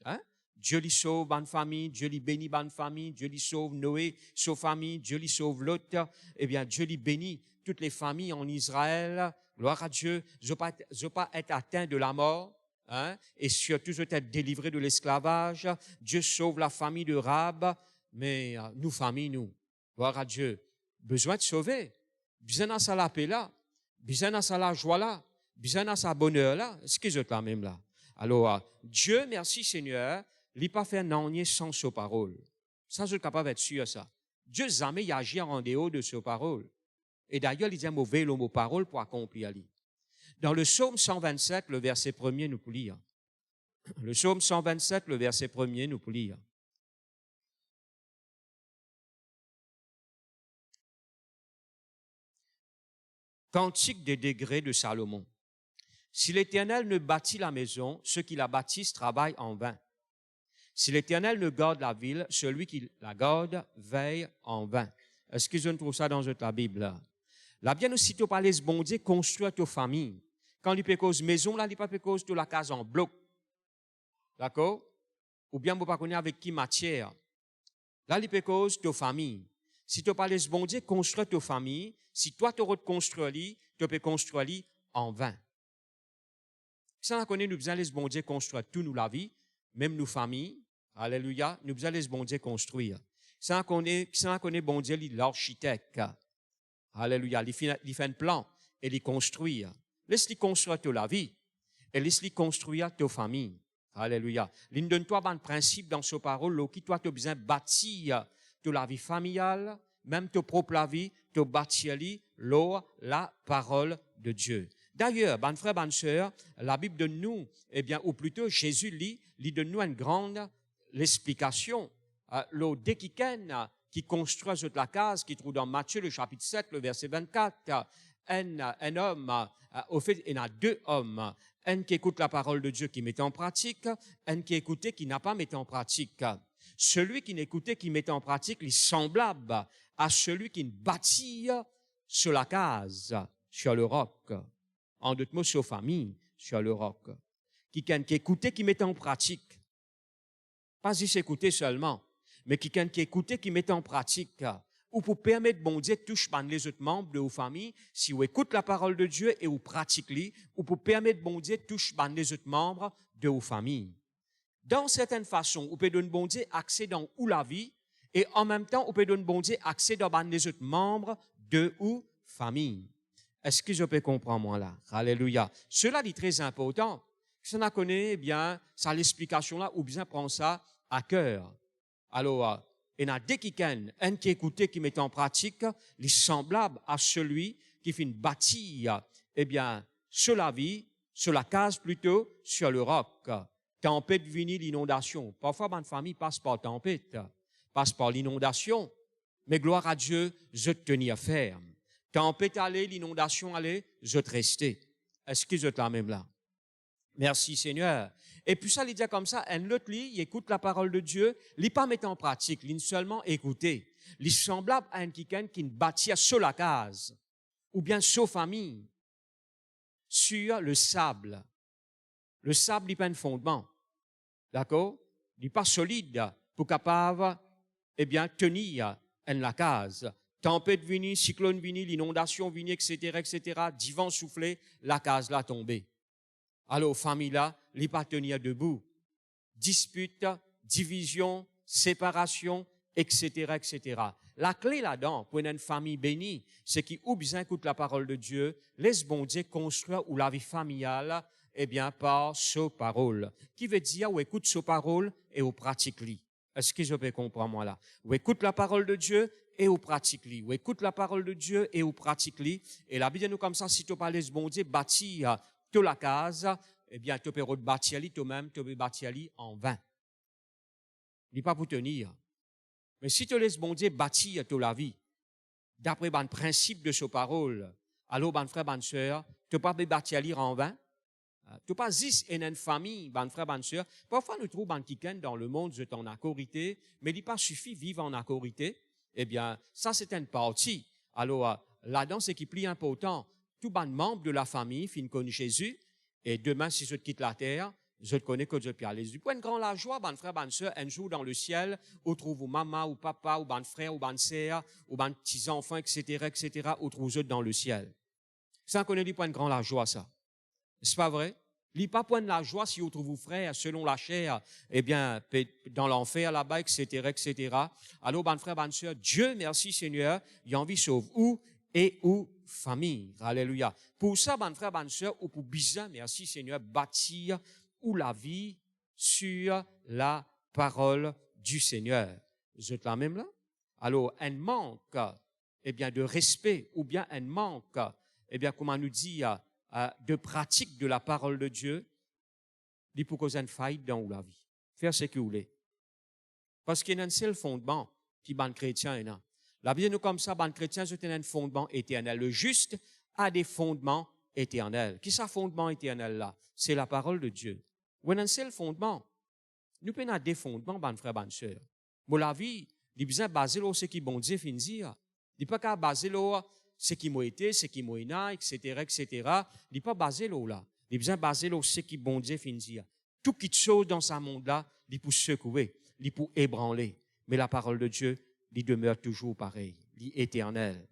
Hein? Dieu lui sauve bonne famille, Dieu lui bénit bonne famille, Dieu lui sauve Noé, sa famille, Dieu lui sauve Lot. Eh bien, Dieu lui bénit toutes les familles en Israël. Gloire à Dieu. Je veux pas être atteint de la mort. Hein? Et surtout, je veux être délivré de l'esclavage. Dieu sauve la famille de Rab. Mais nous, famille, nous. Gloire à Dieu. Besoin de sauver. Besoin de ça la paix là. Besoin de ça la joie là. Besoin de sa bonheur là. Est-ce que vous êtes là même là? Alors, Dieu, merci Seigneur, il n'a pas fait un sans sa parole. Ça, je suis capable d'être sûr de ça. Dieu jamais y agit en dehors de sa parole. Et d'ailleurs, il dit mauvais le mot parole pour accomplir. Dans le psaume 127, le verset 1er, nous pouvons lire. Le psaume 127, le verset 1er, nous pouvons lire. Cantique des degrés de Salomon. Si l'Éternel ne bâtit la maison, ceux qui la bâtissent travaillent en vain. Si l'Éternel ne garde la ville, celui qui la garde veille en vain. Est-ce que je ne trouve ça dans la Bible là? Là, bien aussi, tu parles de bon Dieu, construire ta famille. Quand il peut cause maison, là, il peut cause de la case en bloc. D'accord? Ou bien, vous ne pas connaître avec qui matière. Là, il peut cause ta famille. si tu parles bon Dieu, construire ta famille, si toi tu reconstruis, tu peux construire en vain. Si on connaît, nous besoin les bon Dieu construire tout nous la vie, même nos familles. Alléluia, nous besoin les bon Dieu construire. Si on connaît bon Dieu, l'architecte. Alléluia, il fait un plan et il construit. Laisse-lui construire toute la vie et laisse-lui construire ta famille. Alléluia. Il donne-toi un principe dans ce parole qui toi tu as besoin de bâtir toute la vie familiale, même ta propre vie, tu bâtir la parole de Dieu. D'ailleurs, bon frère, bonne sœur, la Bible donne nous, ou plutôt Jésus lui donne nous une grande explication. Dès qui construit la case, qui trouve dans Matthieu, le chapitre 7, le verset 24, un homme, au fait, il y en a deux hommes, un qui écoute la parole de Dieu, qui met en pratique, un qui écoutait, qui n'a pas mis en pratique. Celui qui n'écoutait, qui met en pratique, il est semblable à celui qui bâtit sur la case, sur le roc. En d'autres mots, sur famille, sur le roc. Qui écoutait, qui met en pratique. Pas juste écouter seulement, mais qui écoutait, qui met en pratique. Ou pour permettre, bon Dieu, touche les autres membres de vos familles, si vous écoutez la parole de Dieu et vous pratiquez, ou pour permettre, bon Dieu, touche les autres membres de vos familles. Dans certaines façons, vous pouvez donner, bon Dieu, accès dans où la vie, et en même temps, vous pouvez donner, bon Dieu, accès dans les autres membres de vos familles. Est-ce que je peux comprendre, moi, là? Alléluia. Cela est très important. Si on a connaît, bien, ça l'explication là, ou bien prendre ça à cœur. Alors, il y en a des qui un qui écoutait, qui met en pratique, les semblables à celui qui fait une bâtir, sur la vie, sur la case plutôt, sur le roc. Tempête venue, l'inondation. Parfois, ma famille passe par tempête, passe par l'inondation, mais gloire à Dieu, je te tenir ferme. Tempête allait, l'inondation allait, je te restais. Est-ce que je te la même là? Merci Seigneur. Et puis ça, il dit comme ça, un autre il écoute la parole de Dieu, il pas met en pratique, il seulement écouter. Il est semblable à un qui bâtit sur la case, ou bien sur famille, sur le sable. Le sable, il pas un fondement. D'accord? Il n'est pas solide pour capable, tenir la case. Tempête venue, cyclone venue, l'inondation venue, etc., divan soufflé, la case là tombée. Alors, famille là, il n'est pas tenir debout. Dispute, division, séparation, etc. La clé là-dedans, pour une famille bénie, c'est qui ou bien écoute la parole de Dieu, laisse bon Dieu construire ou la vie familiale, par sa parole. Qui veut dire, ou écoute sa parole et ou pratique-li. Est-ce que je peux comprendre, moi, là? Ou écoute la parole de Dieu et ou pratique-li. Ou écoute la parole de Dieu et ou pratique-li. Et la Bible nous comme ça, si tu parles bon Dieu, bâtir toute la case, tu peux bâtir toi-même, tu peux bâtir en vain. Il n'est pas pour tenir. Mais si tu laisses bon Dieu bâtir toute la vie, d'après le principe de sa parole, alors, bon frère, bonne sœur, tu ne peux pas bâtir en vain. Tu pas juste une famille, bon frère, bonne sœur. Parfois, nous trouvons quelqu'un dans le monde, je en accorité, mais il n'est pas suffit de vivre en accorité. Ça, c'est une partie. Alors, là-dedans, c'est qui est plus important. Tout bon membre de la famille, fin connaît Jésus, et demain, si je quitte la terre, je te connais que je peux aller. Du point de grand la joie, bon frère, bonne sœur, un jour dans le ciel, où trouve maman, ou papa, ou bon frère, ou bonne sœur, ou bon petits-enfants, etc., où trouve dans le ciel. Ça, on connaît du point de grand la joie, ça. C'est pas vrai? Il n'y a pas point de la joie si vous trouvez vos frères selon la chair, dans l'enfer là-bas, etc. Alors, bon frère, bonne sœur, Dieu, merci Seigneur, il a envie de sauver où et où famille. Alléluia. Pour ça, bon frère, bonne sœur, ou pour bien, merci Seigneur, bâtir ou la vie sur la parole du Seigneur. Vous êtes là même là? Alors, un manque, de respect, ou bien un manque, comment nous dit, de pratique de la parole de Dieu, il peut causer une faillite dans la vie. Faire ce que vous voulez. Parce qu'il y a un seul fondement qui ban chrétien est là. La Bible nous comme ça, ban chrétien, c'est un fondement éternel. Le juste a des fondements éternels. Qui est fondement éternel là? C'est la parole de Dieu. Ou un seul fondement. Nous pouvons avoir des fondements, ban frère, ban sœur. Mais la vie, il besoin de baser sur ce qui bon Dieu fait dire. Il pas qu'à baser sur ce qui m'a été, ce qui m'a été, etc. Il n'est pas basé là. Il est besoin de baser sur ce qui bon Dieu fait dire. Tout qui chose dans ce monde-là, il peut secouer, il peut ébranler. Mais la parole de Dieu, il demeure toujours pareil. l'éternel,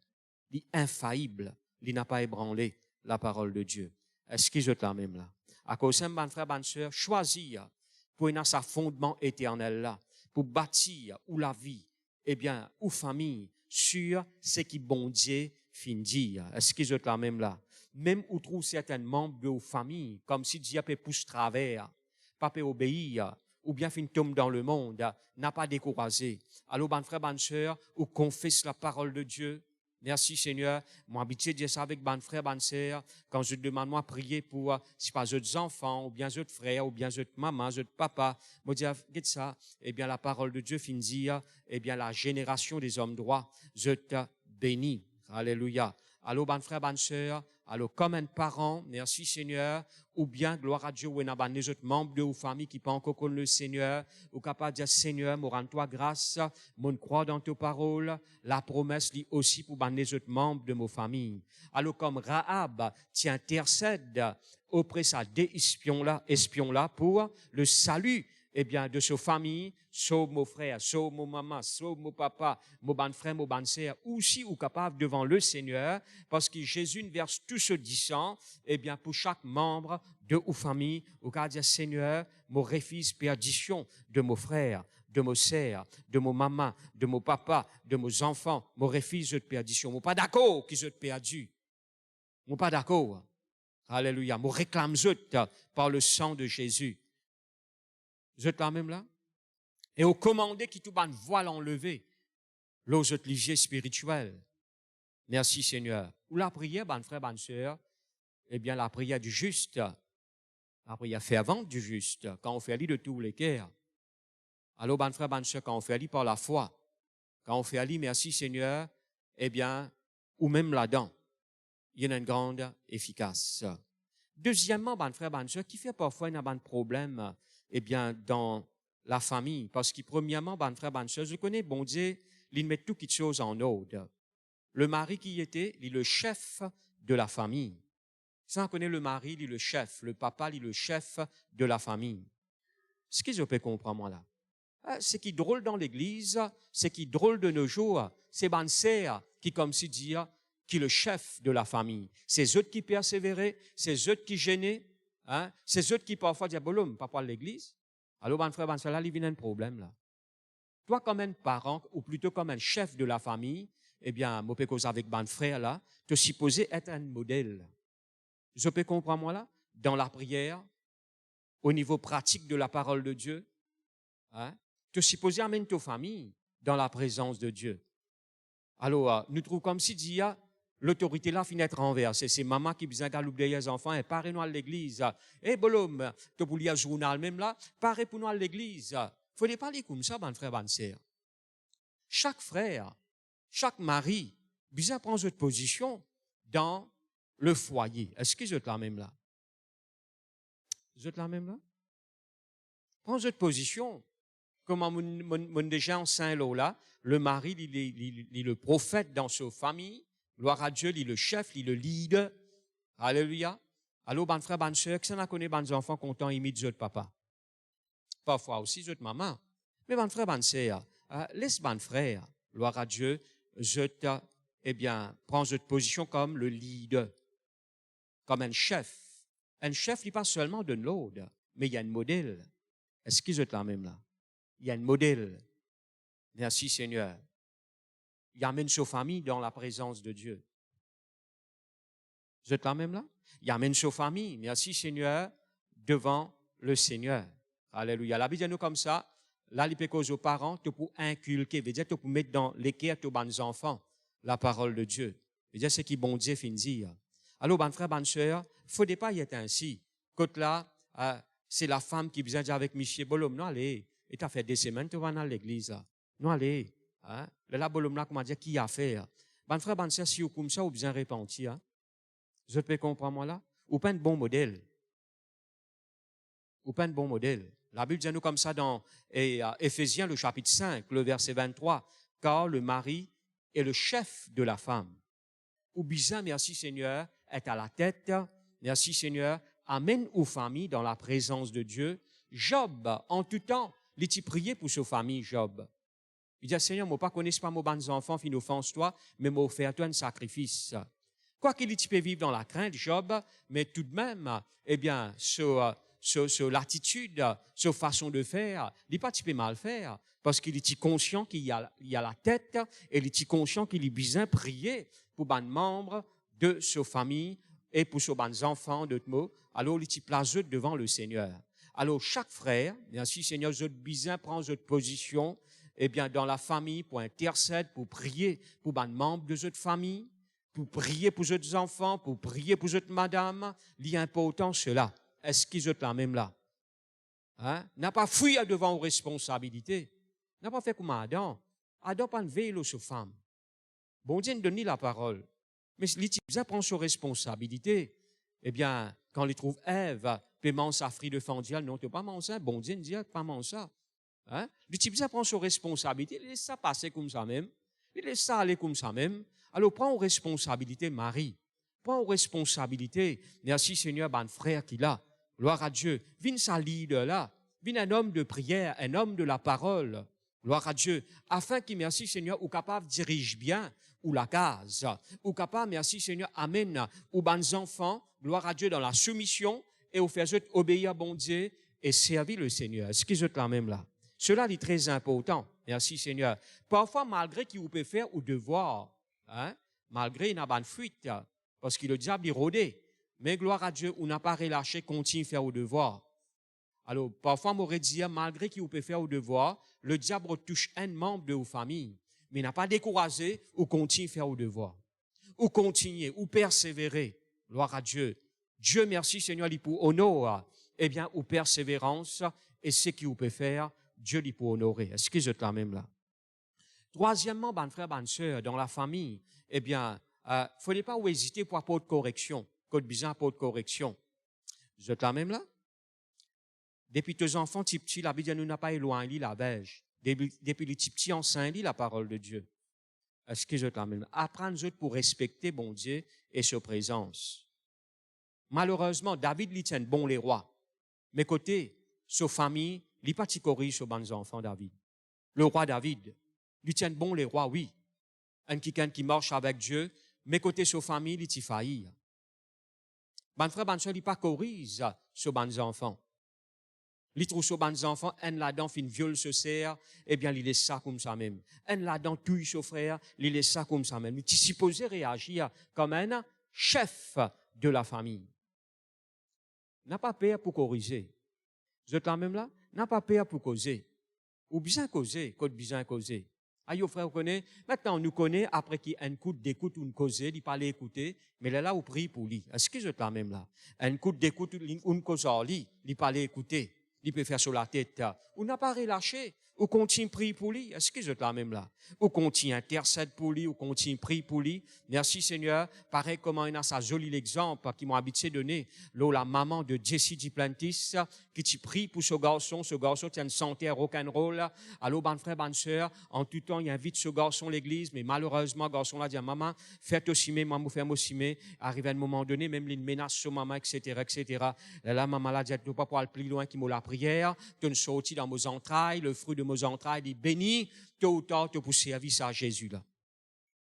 l'infaillible, il n'a pas ébranlé la parole de Dieu. Est-ce qu'ils êtes là même là? À cause de mon frère, bonne sœur, choisir pour avoir sa fondement éternel là, pour bâtir ou la vie, eh bien, ou famille, sur ce qui bon Dieu fin dire. Est-ce qu'ils êtes là même là? Même où trouve certains membres de vos familles, comme si Dieu peut pousser travers, pas peut obéir, ou bien fin tombe dans le monde, n'a pas découragé. Alors, bon frère, bonne sœur, ou confesse la parole de Dieu. Merci Seigneur. Moi, habitué de dire ça avec bon frère, bonne sœur, quand je demande moi prier pour, si pas autres enfants, ou bien autres frères, ou bien autres maman, autres papa, moi dire, regarde ça, eh bien, la parole de Dieu fin dire, eh bien, la génération des hommes droits, je te bénis. Alléluia. Alors, bon frère, bonne sœur, alors, comme un parent, merci Seigneur, ou bien, gloire à Dieu, ou bien, les autres membres de vos familles qui pas encore connu le Seigneur, ou capable de dire, Seigneur, me rends-toi grâce, me crois dans tes paroles, la promesse lit aussi pour les autres membres de nos familles. Alors, comme Rahab, tu intercèdes auprès de sa des espions-là pour le salut, eh bien, de sa famille, sauve mon frère, sauve mon maman, sauve mon papa, mon bon frère, mon bonne sœur, aussi ou capable devant le Seigneur, parce que Jésus verse tout ce disant, eh bien, pour chaque membre de ou famille, au cas dire Seigneur, mon refuse perdition de mon frère, de mon sœur, de mon maman, de mon papa, de mes enfants, mon refuse de perdition. Mon pas d'accord qu'ils soient perdus. Mon pas d'accord. Alléluia. Mon réclame par le sang de Jésus. Vous êtes là même là? Et au commandé qui tout ban voile enlevé, l'aux autres ligier spirituel. Merci Seigneur. Ou la prière, ban frère, ban sœur, eh bien la prière du juste, la prière fervente du juste, quand on fait aller de tous les cœurs. Alors, ban frère, ban sœur, quand on fait aller par la foi, quand on fait aller, merci Seigneur, eh bien, ou même là-dedans, il y a une grande efficace. Deuxièmement, ban frère, ban sœur, qui fait parfois un problème, eh bien, dans la famille, parce que premièrement, ban frère, ban sœur, je connais, bon Dieu, il met tout quelque chose en ordre. Le mari qui était, il est le chef de la famille. Ça, on connaît le mari, il est le chef, le papa, il est le chef de la famille. Ce que je peux comprendre, moi, là. Ce qui est drôle dans l'église, ce qui est drôle de nos jours, c'est ban sœur qui, comme si dire, qui est le chef de la famille. C'est eux qui persévéraient, c'est eux qui gênaient, hein? C'est eux qui parfois disent, bolom, pas pour l'église. Alors, ban frère, ban sœur, là, il vient un problème, là. Toi, comme un parent, ou plutôt comme un chef de la famille, eh bien, moi, cause avec ban frère, là, tu es supposé être un modèle. Je peux comprendre, moi, là, dans la prière, au niveau pratique de la parole de Dieu, hein? Tu es supposé amener ta famille dans la présence de Dieu. Alors, nous trouvons comme si dit, l'autorité là finit être renversée. C'est maman qui besoin d'oublier les enfants et parez nous à l'église. Eh, bolom, tu pour lire journal même là, parez pour nous à l'église. Faut pas parler comme ça, bon frère, bonne sœur. Chaque frère, chaque mari, besoin prendre votre position dans le foyer. Est-ce que vous êtes là même là? Vous êtes là même là? Prends votre position. Comme mon déjà en Saint-Lô là, le mari, il est le prophète dans sa famille. Gloire à Dieu, il est le chef, il est le leader. Alléluia. Alors, bon frère, bonne sœur, que ça n'a connu bon enfants contents imitent votre papa. Parfois aussi, votre maman. Mais bon frère, bonne sœur, laisse bon frère, gloire à Dieu, eh bien, prends votre position comme le leader, comme un chef. Un chef, il n'est pas seulement de l'ordre, mais il y a un modèle. Est-ce qu'ils êtes là même là? Il y a un modèle. Merci Seigneur. Il amène sa famille dans la présence de Dieu. Vous êtes là même là? Il amène sa famille, merci Seigneur, devant le Seigneur. Alléluia. La Bible dit nous comme ça, là, il peut causer aux parents, tu peux inculquer, veut dire tu peux mettre dans l'équerre de tes enfants la parole de Dieu. Veut dire ce qui bon Dieu fin dire. Alors, bon frère, bonne sœur, faut pas y être ainsi. Côté là, c'est la femme qui vient dire avec Michel Bolom, non, allez, et t'as fait des semaines, tu vas dans l'église, là. Non, allez, hein. Là, Bolom, là, comment dire, qui a fait, bon frère, bonne sœur, si vous comme ça, vous bien repentir, hein. Je peux comprendre, moi, là. Ou pas un bon modèle. Ou pas un bon modèle. La Bible dit nous comme ça dans Éphésiens, le chapitre 5, le verset 23, car le mari est le chef de la femme. Ou bien, merci Seigneur, est à la tête, merci Seigneur, amène aux familles dans la présence de Dieu. Job, en tout temps, il a prié pour sa famille, Job. Il dit, Seigneur, moi pas connaisse pas mes bons enfants, fin offense toi, mais moi offert toi un sacrifice. Quoi qu'il tu peux vivre dans la crainte, Job, mais tout de même, eh bien, sur l'attitude, sur façon de faire, il n'est pas tu peux mal faire, parce qu'il est conscient qu'il y a la tête, et il est conscient qu'il est besoin de prier pour les membres de sa famille et pour ses bons enfants, d'autres mots. Alors, il est place devant le Seigneur. Alors, chaque frère, ainsi, Seigneur, je besoin prend votre position, eh bien, dans la famille, pour intercéder, pour prier pour les membres de votre famille, pour prier pour votre enfants, pour prier pour votre madame. L'important, cela. Est-ce qu'ils ont la même là? Hein? N'a pas fui devant aux responsabilités. N'a pas fait comme Adam. Adam pas veille sur femme. Bon Dieu nous donne la parole. Mais l'Éthiopien prend ses responsabilités. Eh bien, quand il trouve Ève, paiement sa fruit de fandial, non, tu n'as pas mangé ça. Bon Dieu nous dit, pas mangé ça. Hein? L'Éthiopien prend ses responsabilités. Il laisse ça passer comme ça même. Il laisse ça aller comme ça même. Alors, prends aux responsabilités, Marie. Prends aux responsabilités. Merci Seigneur, ben frère qu'il a. Gloire à Dieu. Viens sa leader là. Viens un homme de prière, un homme de la parole. Gloire à Dieu. Afin qu'il, merci Seigneur, ou capable dirige bien, ou la case. Ou capable, merci Seigneur, amène, ou bons enfants, gloire à Dieu, dans la soumission, et ou faire obéir à bon Dieu, et servir le Seigneur. Est-ce qu'ils ont la même là? Cela est très important. Merci Seigneur. Parfois, malgré qu'il vous peut faire ou devoir, hein, malgré il n'a pas de fuite, parce que le diable est rodé. Mais gloire à Dieu, on n'a pas relâché, continue à faire au devoir. Alors, parfois, on m'aurait dit, malgré qu'il peut faire au devoir, le diable touche un membre de vos familles, mais il n'a pas découragé, ou continue à faire au devoir. Ou continuer, ou persévérer. Gloire à Dieu. Dieu merci Seigneur, il pour honorer, eh bien, ou persévérance, et ce qu'il peut faire, Dieu lui pour honorer. Est-ce que je te la même là? Troisièmement, ben frère, ben sœur, dans la famille, eh bien, faut pas hésiter pour apporter correction. Code bizarre pour correction. Vous êtes là même là? Depuis tes enfants, petits, la Bible nous n'a pas éloigné la veille. Depuis les petits enseignes la parole de Dieu. Est-ce que vous êtes là même là? Apprendre pour respecter bon Dieu et sa présence. Malheureusement, David lui tient bon les rois. Mais côté, sa famille, il pas ti corrige sur bons enfants David. Le roi David, lui tient bon les rois, oui. Un qui marche avec Dieu, mais côté sa famille, il t'y faillit. Ben frère, ben soeur, il pas corrige sur bons enfants. Il trouve sur bons enfants, un là-dedans fait une viole se serre, eh bien, il laisse ça comme ça même. Un là-dedans touille son frère, il laisse ça comme ça même. Il est supposé réagir comme un chef de la famille. N'a pas peur pour corriger. Vous êtes là même là? N'a pas peur pour causer. Ou bien causer, code bien causer. Aïe, frère, vous connaissez? Maintenant, on nous connaît après qu'il y a un coup d'écoute ou une cause, il parle écouter, mais là, on prie pour lui. Est-ce que vous êtes là même là? Un coup d'écoute ou une cause, il parle écouter. Il peut faire sur la tête. On n'a pas relâché. Ou continue à prier pour lui. Est-ce que vous êtes là même là? Ou continue à intercéder pour lui, ou continue à prier pour lui. Merci Seigneur. Pareil comment il a sa joli exemple qui m'a habitué donner. Là, la maman de Jesse Duplantis, qui t'y prie pour ce garçon tient une santé rock'n'roll. Alors, ban frère, ban sœur, en tout temps, il invite ce garçon à l'église, mais malheureusement, le garçon là dit, maman, faites aussi mais, maman, faites aussi mais. Arrive à un moment donné, même il menace sur maman, etc., etc. Là, maman là dit, tu ne peux pas aller plus loin qu'il m'a la prière, tu ne sortis dans mes entrailles, le fruit de mes entrailles, il bénit, tôt ou tard, tu peux servir ça à Jésus là.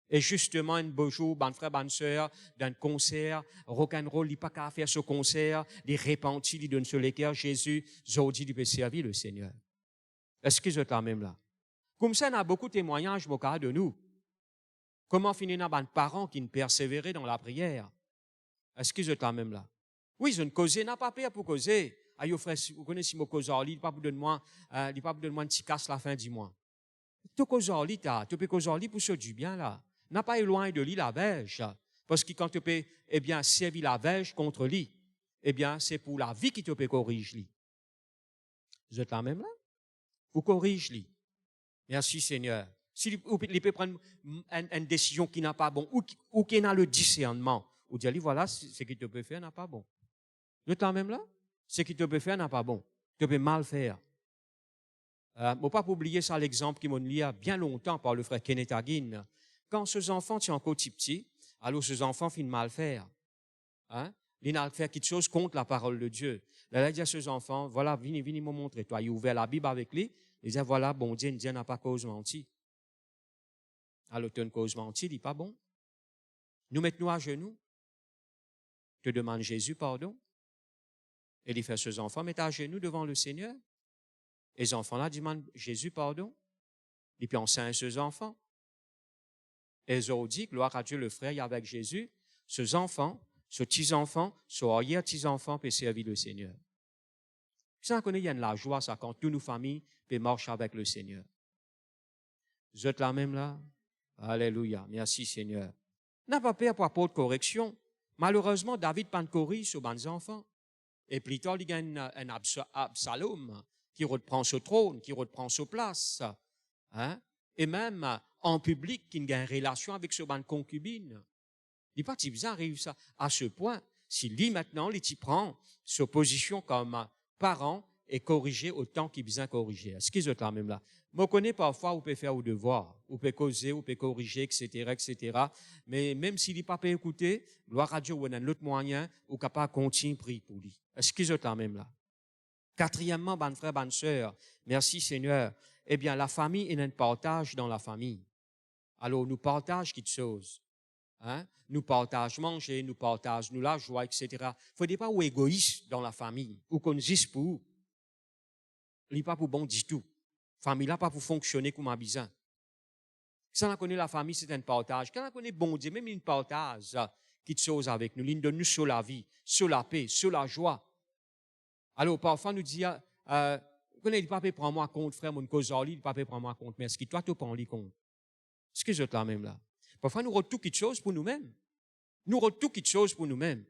Et justement, un beau jour, ban frère, ban sœur, d'un concert, rock'n'roll, il n'y a pas qu'à faire ce concert, il repentit, il donne sur les cœurs Jésus, aujourd'hui, il peut servir le Seigneur. Est-ce que vous êtes là même là? Comme ça, on a beaucoup de témoignages, au cas de nous. Comment finir dans les parents qui ne persévéraient dans la prière? Est-ce que vous êtes là même là? Oui, je ne causais, n'a pas peur pour causer. Aïe, frère, vous connaissez mon cause, il n'y a pas besoin de moi un petit casse la fin du mois. Tu causes, tu peux causer pour ce du bien là. N'a pas éloigné de lui la verge. Parce que quand tu peux, eh bien, servir la verge contre lui, eh bien, c'est pour la vie qui te peut corriger lui. Vous êtes là même là? Vous corrigez lui. Merci Seigneur. Si il peut prendre une décision qui n'a pas bon, ou qui n'a le discernement, ou dire, voilà, ce qu'il te peut faire n'a pas bon. Vous êtes là même là? Ce qu'il te peut faire n'a pas bon. Tu peux mal faire. Il ne faut pas oublier ça, l'exemple qui m'a lié bien longtemps par le frère Kenneth Hagin. Quand ces enfants sont encore petits, alors ces enfants finissent mal faire. Hein? Ils n'ont faire quelque chose contre la parole de Dieu. Là, il dit à ces enfants, voilà, viens me montrer. Toi, il a ouvert la Bible avec lui. Il dit, voilà, bon Dieu n'a pas cause menti. Alors, tu as une cause mentie, dit pas bon. Nous mettons à genoux. Te demande Jésus pardon. Et il fait ses enfants mettre à genoux devant le Seigneur. Et les enfants-là demandent Jésus pardon. Et puis on saint ses enfants. Et ils ont dit, gloire à Dieu le frère, il y a avec Jésus, ses enfants, ses petits-enfants, ses arrière-petits-enfants peuvent servir le Seigneur. Ça, on connaît, il y a de la joie, ça, quand toutes nos familles peuvent marcher avec le Seigneur. Vous êtes là même là? Alléluia. Merci Seigneur. N'a pas peur pour apporter correction. Malheureusement, David pas de corrige sur ses enfants. Et plus tard, il y a un Absalom qui reprend ce trône, qui reprend sa place. Hein? Et même en public, qui a une relation avec ce bande concubine. Il n'est pas si bizarre, arrive ça à ce point. Si lui maintenant, il prend sa position comme parent et corriger autant qu'il besoin corriger. Est-ce qu'ils sont là même là? Moi, je connais parfois, vous pouvez faire vos devoirs, vous pouvez causer, vous pouvez corriger, etc., etc. Mais même s'il n'est pas écouter, gloire à Dieu, ou a un autre moyen, ou capable de continuer à prier pour lui. Est-ce qu'ils sont là même là? Quatrièmement, bonne frère, bonne sœur, merci Seigneur. Eh bien, la famille est un partage dans la famille. Alors, nous partageons quelque chose. Hein? Nous partageons manger, nous partageons la joie, etc. Il ne faut pas être égoïste dans la famille, ou qu'on dise pour vous. Il n'est pas pour bon du tout. La famille là pas pour fonctionner comme un besoin. Si on connaît la famille, c'est un partage. Quand on connaît bon Dieu, même une partage quelque chose avec nous, il nous donne sur la vie, sur la paix, sur la joie. Alors, parfois, nous dit, connaît le papa prend moi compte, frère, mon cause le papa prend moi compte, mais est-ce que toi, tu prends lui compte? Est-ce que vous êtes là même là? Parfois, nous retrouvons quelque chose pour nous-mêmes. Nous retrouvons quelque chose pour nous-mêmes.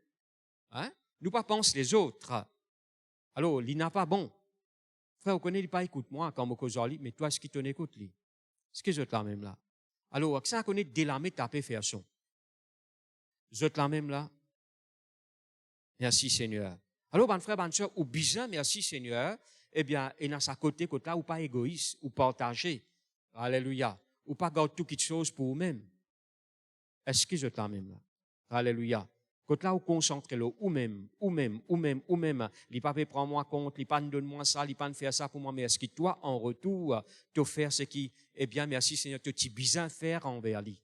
Hein? Nous pas penser les autres. Alors, il n'a pas bon. Frère, vous connaissez pas écoute moi quand mon cause mais toi, est-ce qu'il t'en écoute lui? Est-ce que vous êtes là même là? Alors, ça connaît délamé taper faire son. Vous êtes là même là? Merci Seigneur. Alors, bon frère, bonne soeur, ou bizarre, merci Seigneur. Eh bien, et dans sa côté là, ou pas égoïste, ou partagé. Alléluia. Ou pas garder tout quelque chose pour vous-même. Est-ce que vous êtes là même là? Alléluia. Quand là, vous concentrez le ou même. Les papas prend moi compte, les pas donne moi ça, les pas faire ça pour moi, mais est-ce que toi, en retour, tu faire ce qui, eh bien, merci Seigneur, tu t'es besoin faire envers lui?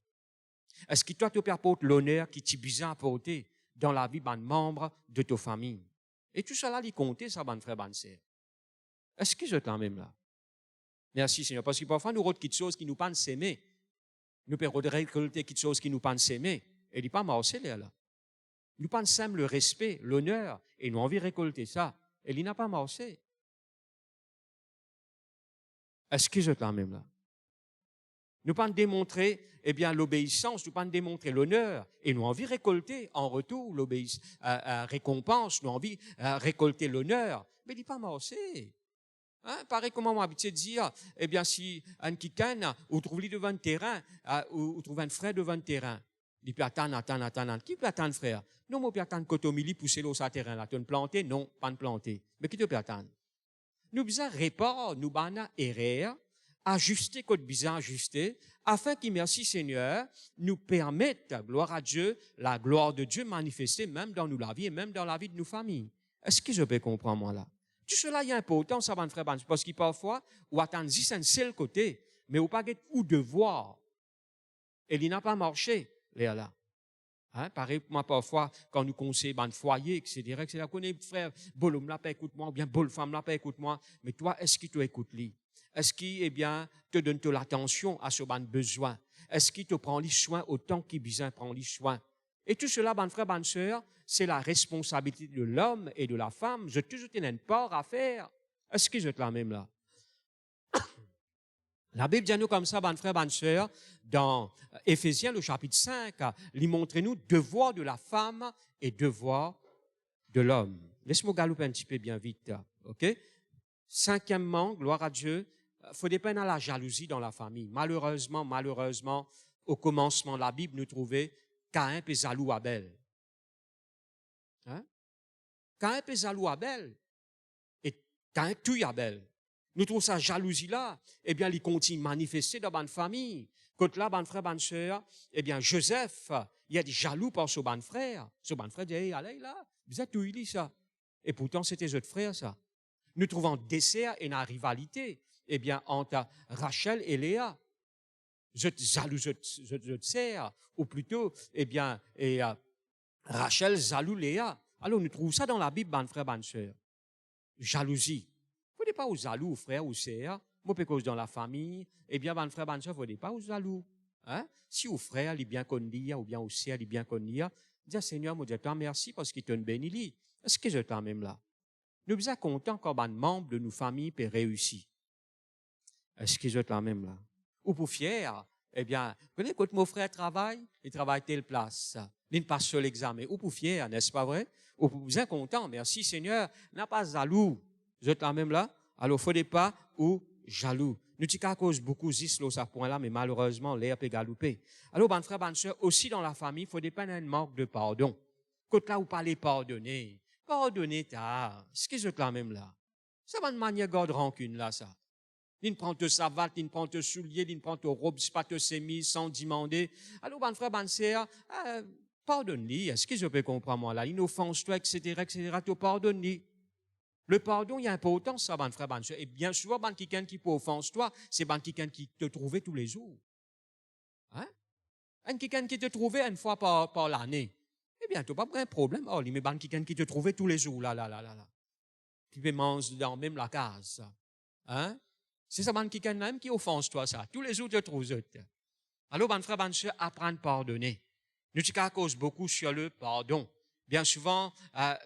Est-ce que toi, tu peux apporter l'honneur qui t'es besoin apporter dans la vie d'un membre de ta famille? Et tout cela, il compte, ça, bon frère, bonne sœur. Est-ce que vous êtes là même là? Merci Seigneur, parce que parfois, nous retrouvons quelque chose qui nous pas s'aimer. Nous pouvons récolter quelque chose qui nous pas s'aimer. Et il n'est pas marché là. Nous pensons le respect, l'honneur, et nous avons envie de récolter ça. Et il n'a pas marché. Est-ce que je t'en même là? Nous pas démontrer, eh bien, l'obéissance, nous pas démontrer l'honneur, et nous avons envie de récolter en retour l'obéissance, récompense, nous avons envie de récolter l'honneur. Mais il n'est pas marché. Hein? Pareil comme on a habitué de dire, eh bien, si un kikan, ou trouve-lui devant un terrain, ou trouve un frère devant un terrain, il peut attendre. Qui peut attendre, frère? Non, moi, peut attendre que Mili pousse l'eau sur le terrain là. Tu veux planter? Non, pas de planter. Mais qui te peut attendre? Nous besoin réparer, nous bana erreur, ajuster quoi de besoin ajuster, afin qu'il, merci Seigneur, nous permette, gloire à Dieu, la gloire de Dieu manifester même dans la vie et même dans la vie de nos familles. Est-ce que je peux comprendre, moi, là? Tout cela est important, ça va me faire parce qu'il parfois, ou attendre juste un seul côté, mais ou pas ou devoir. Et il n'a pas marché, là. Hein, pareil, moi, parfois, quand nous conseillons dans le foyer, etc., connais, frère, bolom là, pas écoute-moi, ou bien bol femme là, pas écoute-moi, mais toi, est-ce qu'il te écoute lui? Est-ce qu'il, eh bien, te donne de l'attention à ce ban besoin? Est-ce qu'il te prend les soins autant qu'il besoin prend les soins? Et tout cela, ban frère, ban sœur, c'est la responsabilité de l'homme et de la femme. Je toujours une part à faire. Est-ce que je te la même là? La Bible dit nous comme ça, ban frère, ban sœur, dans Éphésiens, le chapitre 5, il montre nous devoir de la femme et devoir de l'homme. Laisse-moi galoper un petit peu bien vite, ok? Cinquièmement, gloire à Dieu, il faut dépendre à la jalousie dans la famille. Malheureusement, au commencement de la Bible, nous trouvons Caïn et jaloux Abel. Hein? Caïn et jaloux Abel. Et Caïn tue Abel. Nous trouvons sa jalousie-là, eh bien, il continue à manifester dans la famille. Quand là, ban frère, ban sœur, eh bien, Joseph, il y a des jaloux par son ban frère. Son ban frère dit, hey, allez là, vous êtes où il dit ça? Et pourtant, c'était autres frères, ça. Nous trouvons dessert et une rivalité, eh bien, entre Rachel et Léa. je jaloux, je sers, ou plutôt, eh bien, Rachel jaloux Léa. Alors, nous trouvons ça dans la Bible, bonne frère, bonne sœur. Jalousie. Vous ne pas aux jaloux, frère ou sœur, moi, parce dans la famille, eh bien, bonne frère, bonne sœur, vous ne pas aux jaloux. Hein? Si au frère, il est bien connu, ou bien au sœur, il est bien connu, dis Seigneur, moi, je te remercie parce qu'il te bénit. Est-ce que je t'en même là? Nous sommes contents quand un membre de nos familles peut réussir. Est-ce que je t'en même là? Ou pour fier, eh bien, vous connaissez, quand mon frère travaille, il travaille telle place. Il passe sur l'examen. Ou pour fier, n'est-ce pas vrai? Ou pour vous êtes content, merci Seigneur, n'a pas jaloux. Je t'en même là? Alors, faut pas ou jaloux. Nous t'y cause beaucoup d'islo à ce point-là, mais malheureusement, l'air peut galouper. Alors, bon frère, bonne sœur, aussi dans la famille, il faut dépendre d'un manque de pardon. Quand là, vous parlez pardonner, pardonner tard. Ce que je te même là. Ça va de manière garde rancune là, ça. Il ne prend te savate, il ne prend te soulier, il ne prend te robe, pas te sémis, sans demander. Alors, bon frère, bonne sœur, pardonne-lui. Est-ce que je peux comprendre moi là? Il offense toi, etc., tu pardonnes-lui. Le pardon, il y a important, ça, bon frère, bonne sœur. Et bien souvent, bon quelqu'un qui peut offenser toi, c'est bon quelqu'un qui te trouvait tous les jours. Hein? Un quelqu'un qui te trouvait une fois par l'année. Eh bien, tu n'as pas un problème. Oh, il y a quelqu'un qui te trouvait tous les jours, là. Qui peut manger dans même la case. Hein? C'est ça, quelqu'un même qui offense toi, ça. Tous les jours, tu te trouves. Alors, bon frère, bonne sœur, apprendre à pardonner. Nous cause beaucoup sur le pardon. Bien souvent,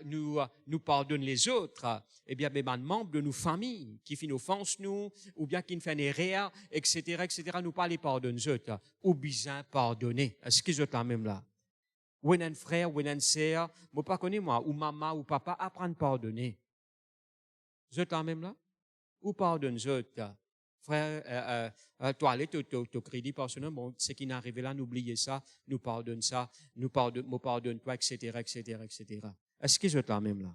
nous pardonnons les autres, eh bien, même un membre de nos familles qui fait une offense nous, ou bien qui nous fait une erreur, etc., nous pas les pardonner les autres, ou bien pardonner. Est-ce que je t'en même là? Ou un frère, ou une sœur, moi pas connais moi, ou maman, ou papa, apprendre à pardonner. Je t'en même là? Ou pardonne les autres. Frère, toilette, au crédit personnel, bon, ce qui n'est arrivé là, n'oubliez ça, nous pardonne ça, nous pardonne toi, etc. Est-ce que je t'en même là?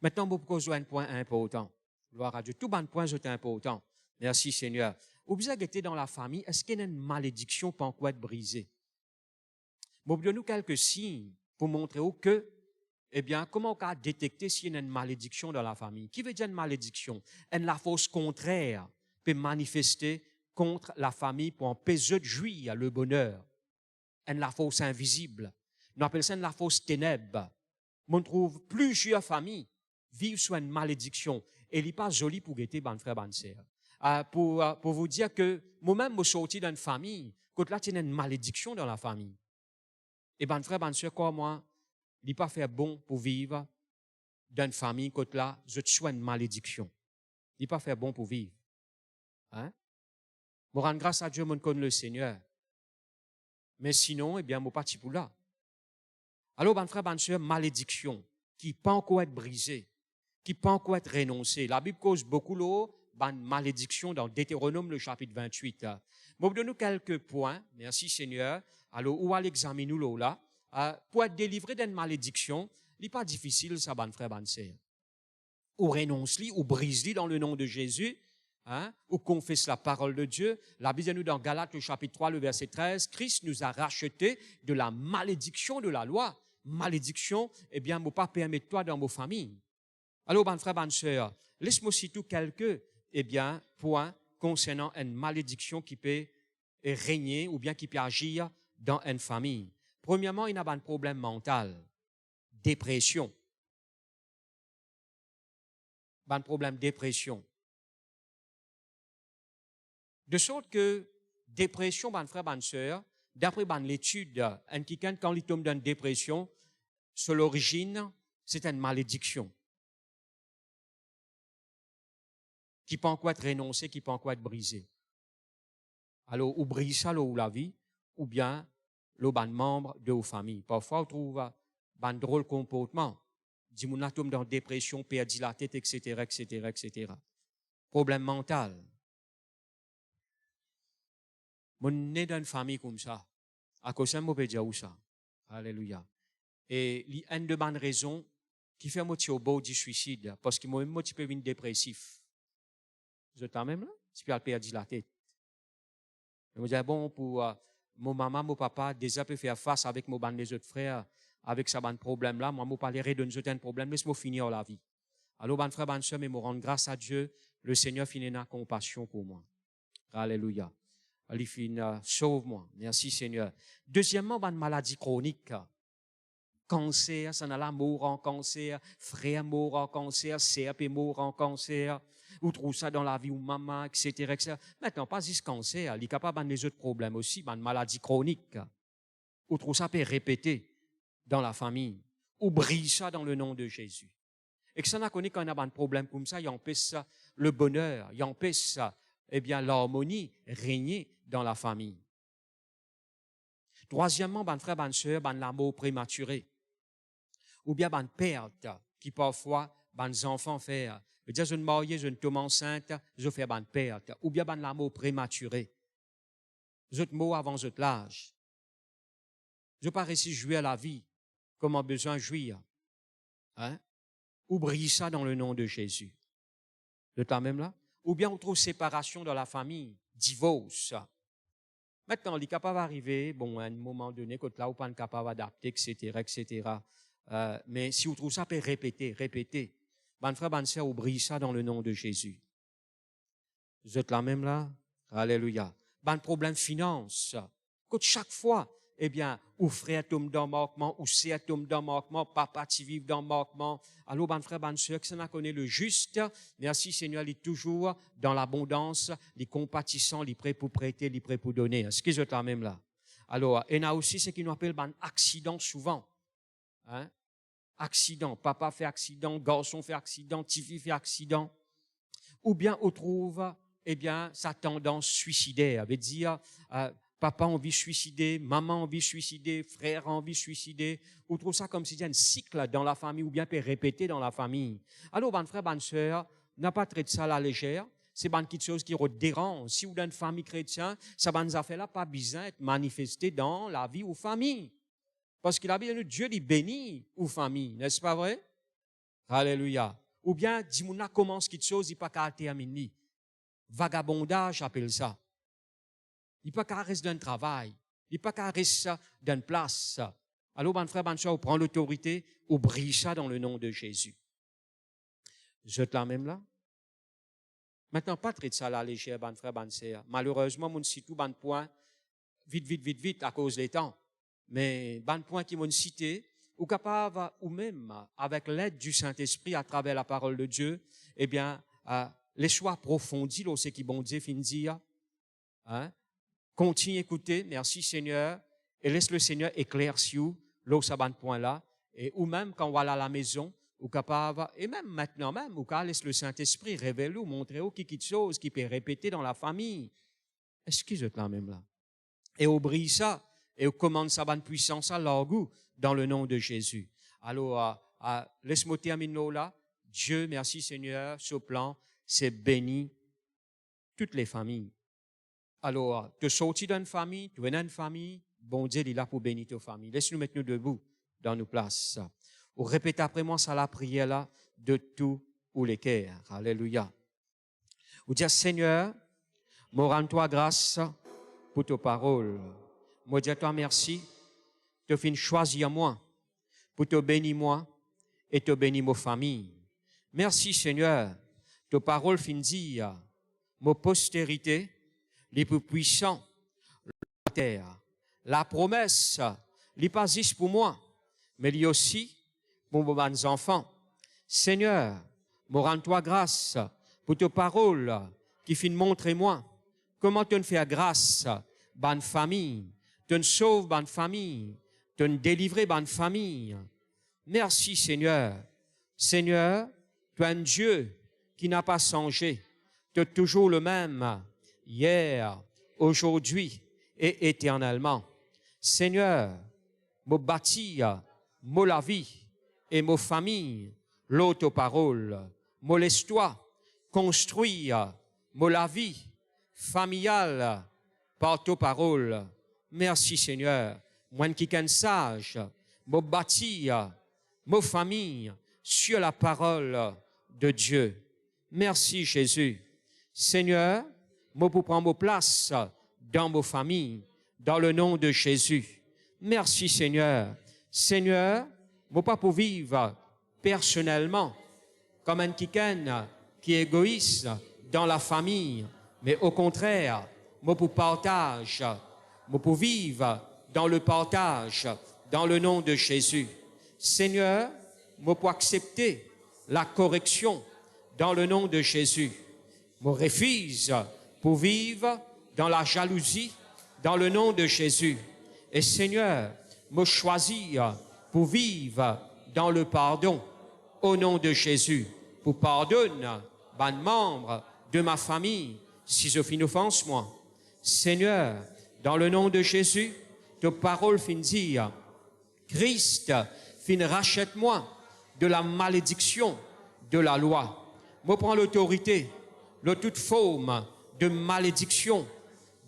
Maintenant, vous pouvez un point important. Gloire à Dieu. Tout bon point, c'est important. Merci Seigneur. Vous avez été dans la famille, est-ce qu'il y a une malédiction pour quoi être brisée? Vous donnez-nous quelques signes pour montrer que, eh bien, comment on peut détecter s'il y a une malédiction dans la famille? Qui veut dire une malédiction? La force contraire peut manifester contre la famille pour empêcher de jouir le bonheur. La force invisible. On appelle ça la force ténèbres. On trouve plusieurs familles vivent sur une malédiction. Et il n'est pas joli pour guetter, ban frère, ban sœur. Pour vous dire que moi-même, je suis sorti d'une famille, quand là, il y a une malédiction dans la famille. Et ban frère, ban sœur, comme moi, il n'est pas fait bon pour vivre dans une famille, quand là, je suis une malédiction. Il n'est pas fait bon pour vivre. Hein? Je rends grâce à Dieu, je connais le Seigneur. Mais sinon, eh bien, je ne suis pas parti pour là. Alors, ban frère, ban sœur, malédiction, qui peut encore être brisée, qui peut encore être renoncée. La Bible cause beaucoup de malédiction dans Deutéronome, le chapitre 28. Je vais vous donner quelques points. Merci Seigneur. Alors, où allez examiner nous là? Pour être délivré d'une malédiction, il n'est pas difficile, ça, ban frère, ban sœur. Ou renonce-li, ou brise-li dans le nom de Jésus, hein, ou confesse la parole de Dieu. La Bible dit nous dans Galates, le chapitre 3, le verset 13, Christ nous a rachetés de la malédiction de la loi. Malédiction, eh bien, ne pas permettre toi dans vos familles. Alors, ban frère, ban sœur, laisse-moi citer quelques, eh bien, points concernant une malédiction qui peut régner ou bien qui peut agir dans une famille. Premièrement, il y a un problème mental, dépression. Un problème dépression. De sorte que dépression, ban frère, ban sœur, d'après l'étude, un quelqu'un quand il tombe dans une dépression, sur l'origine, c'est une malédiction. Qui peut encore être renoncée, qui peut encore être brisée. Alors, ou brise ça, ou la vie, ou bien, le ban membre de vos familles. Parfois, on trouve un drôle comportement. Dis mon tombe dans dépression, perdu la tête, etc. Problème mental. Mon né dans une famille comme ça. À cause de ça, je peux dire où ça. Alléluia. Et il y a une de bonnes raisons qui fait moi au bord du suicide. Parce que moi-même, je peux devenir dépressif. Je t'en même là? Tu peux perdre la tête. Je me dis, bon, pour mon maman, mon papa, déjà peut faire face avec mon bande des autres frères, avec ce problème-là, moi, je parlerai de certains problèmes, mais je vais finir la vie. Alors, ban frère, ban sœur, mais je rends grâce à Dieu, le Seigneur finit la compassion pour moi. Alléluia. Alifine, sauve-moi. Merci Seigneur. Deuxièmement, une maladie chronique. Cancer, ça n'a la mort en cancer, frère mort en cancer, CRP mort en cancer, ou trouve ça dans la vie ou maman, etc., etc. Maintenant, pas juste cancer, il est capable de les autres problèmes aussi, une maladie chronique. Ou trouve ça peut répéter dans la famille, ou brille ça dans le nom de Jésus. Et que ça n'a connu quand on a un problème comme ça, il empêche le bonheur, il empêche eh bien, l'harmonie régner dans la famille. Troisièmement, ben frère, ben sœur, ben l'amour prématuré. Ou bien ben perte qui parfois ben enfants font. Je dis, je ne marié, je ne tombe enceinte, je fais ben perte. Ou bien ben l'amour prématuré. Je te mot avant je l'âge. Je pas réussi à jouir à la vie comme on a besoin de jouir. Hein? Oublie ça dans le nom de Jésus. De ta même là? Ou bien on trouve séparation dans la famille, divorce. Maintenant, il est capable d'arriver, bon, à un moment donné, quand là, on n'est pas capable d'adapter, etc., etc. Mais si vous trouvez ça, peut répéter. Ben frère, ben sœur, oublie ça dans le nom de Jésus. Vous êtes là même là? Alléluia. Ben problème finance. Quand chaque fois, eh bien, ou frère tombe dans le manquement, ou sœur tombe dans le manquement, papa tu vives dans le manquement. Alors, ben frère, ben sœur, que ça n'a connu le juste. Merci Seigneur, il est toujours dans l'abondance, les compatissants, les prêts pour prêter, les prêts pour donner. Est-ce que vous êtes là même là? Alors, il y en a aussi ce qu'ils nous appellent ben accident souvent. Hein? Accident, papa fait accident, garçon fait accident, Tifi fait accident. Ou bien on trouve, eh bien, sa tendance suicidaire, veut dire, papa a envie de suicider, maman a envie de suicider, frère a envie de suicider. On trouve ça comme s'il y a un cycle dans la famille ou bien peut répéter dans la famille. Alors, ben frère, ben sœur, n'a pas traité ça à la légère. C'est une petite chose qui dérange. Si vous êtes une famille chrétienne, ça va nous affaires là pas besoin d'être manifesté dans la vie ou famille. Parce qu'il a bien Dieu dit béni ou famille, n'est-ce pas vrai? Alléluia. Ou bien, dis-moi, commence quelque chose, il n'est pas qu'à terminer. Vagabondage, appelle ça. Il n'est pas qu'à rester d'un travail. Il n'est pas qu'à rester d'une place. Alors, ben frère, ben soeur, on prend l'autorité, on brille ça dans le nom de Jésus. Je te la même là? Maintenant, pas traiter ça à la légère, ben frère, ben sœur. Malheureusement, mon cite tout, ben point, vite, à cause des temps. Mais ben point qui m'ont cité, ou capable, ou même avec l'aide du Saint-Esprit à travers la parole de Dieu, eh bien, les choix approfondis, là, c'est qui bon Dieu fin dire, hein? Continue à écouter, merci Seigneur, et laisse le Seigneur éclaircir là où ça ban point là, et ou même quand on va à la maison, ou capable, et même maintenant même, ou quand laisse le Saint-Esprit révéler ou montrer ou qui chose qui peut répéter dans la famille. Est-ce que vous êtes là même là? Et on brille ça, et on commande sa bonne puissance à leur goût dans le nom de Jésus. Alors, laisse-moi terminer là. Dieu, merci Seigneur, ce plan, c'est béni toutes les familles. Alors, tu sortis d'une famille, tu es dans une famille, bon Dieu, il est là pour bénir ta famille. Laisse-nous mettre nous debout dans nos places. Ou répète après moi ça la prière là de tout ou les cœurs. Alléluia. Ou dire Seigneur, moi rends-toi grâce pour ta parole. Moi dis toi merci, tu fais choisir moi pour te bénir moi et te bénir ma famille. Merci Seigneur, ta parole fin dire, ma postérité, les plus puissants, la terre. La promesse, n'est pas juste pour moi, mais il y a aussi pour mes enfants. Seigneur, me rends-toi grâce pour ta parole qui fin montrer moi comment tu me fais grâce, bonne famille, tu me sauves, bonne famille, tu me délivres, bonne famille. Merci Seigneur. Seigneur, tu es un Dieu qui n'a pas changé. Tu es toujours le même, hier, aujourd'hui et éternellement. Seigneur, me bâtis, me la vie et me famille, l'autre parole, me laisse-toi construire, me la vie familiale par ta parole. Merci Seigneur. Moi qui est sage, me bâtis, me famille sur la parole de Dieu. Merci Jésus. Seigneur, moi pour prendre ma place dans ma famille, dans le nom de Jésus. Merci Seigneur. Seigneur, moi pas pour vivre personnellement comme un qui est égoïste dans la famille, mais au contraire, moi pour partage, moi pour vivre dans le partage, dans le nom de Jésus. Seigneur, moi pour accepter la correction dans le nom de Jésus. Moi refuse pour vivre dans la jalousie dans le nom de Jésus. Et Seigneur, moi choisis pour vivre dans le pardon au nom de Jésus. Pour pardonner les membres de ma famille si je fais une offense moi. Seigneur, dans le nom de Jésus, ta parole fin dire, Christ fin rachète-moi de la malédiction de la loi. Moi prends l'autorité de toute forme de malédiction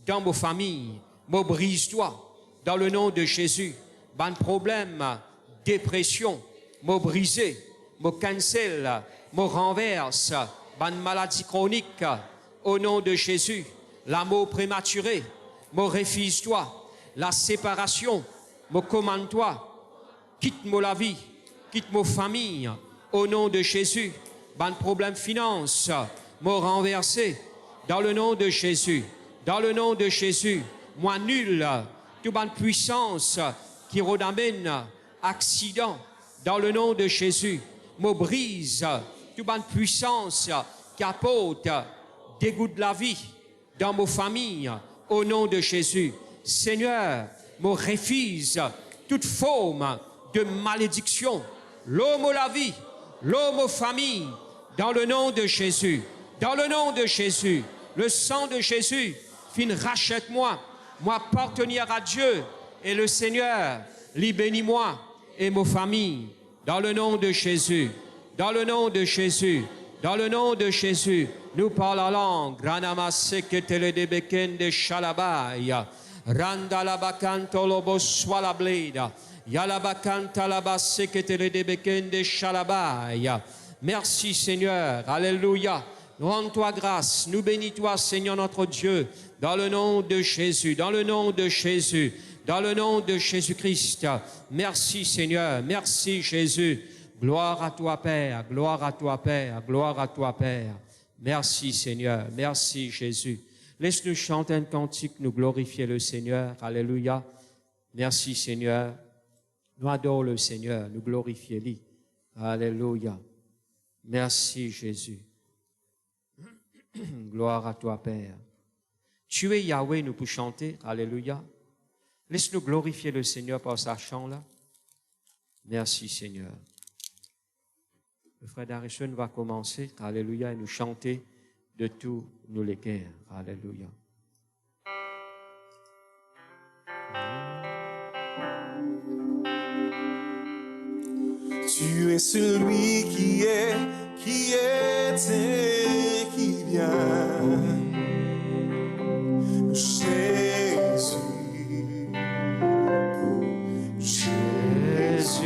dans nos familles. Moi brise-toi dans le nom de Jésus. Ban problème, dépression, moi brisé, moi cancel, moi renverse, ban maladie chronique au nom de Jésus. L'amour prématuré, moi refuse-toi. La séparation, moi commande-toi. Quitte-moi la vie, quitte-moi famille au nom de Jésus. Ban problème finance, moi renversé dans le nom de Jésus. Dans le nom de Jésus, moi nul, toute bonne puissance qui redamène accident. Dans le nom de Jésus, moi brise toute bonne puissance qui apporte dégoût de la vie dans nos familles. Au nom de Jésus, Seigneur, moi refuse toute forme de malédiction. L'homme la vie, l'homme famille, dans le nom de Jésus. Dans le nom de Jésus, le sang de Jésus, fin rachète-moi, moi appartenir à Dieu et le Seigneur, bénis-moi et ma famille. Dans le nom de Jésus, dans le nom de Jésus, dans le nom de Jésus, nous parlons la langue. Ranama seketele de beken de shalabaya. Randa la bacanto lobo swala bleda. Yala bacanta la baseketele de beken de shalabaya. Merci Seigneur, alléluia. Nous rendons-toi grâce, nous bénis-toi Seigneur notre Dieu, dans le nom de Jésus, dans le nom de Jésus, dans le nom de Jésus-Christ. Merci Seigneur, merci Jésus. Gloire à toi Père, gloire à toi Père, gloire à toi Père. Merci Seigneur, merci Jésus. Laisse-nous chanter un cantique, nous glorifier le Seigneur, alléluia. Merci Seigneur, nous adorons le Seigneur, nous glorifier lui, alléluia. Merci Jésus. Gloire à toi, Père. Tu es Yahweh, nous pouvons chanter. Alléluia. Laisse-nous glorifier le Seigneur par sa chant-là. Merci, Seigneur. Le frère Darishon va commencer. Alléluia. Et nous chanter de tous nos les cœurs. Alléluia. Tu es celui qui était, qui vient. Jésus.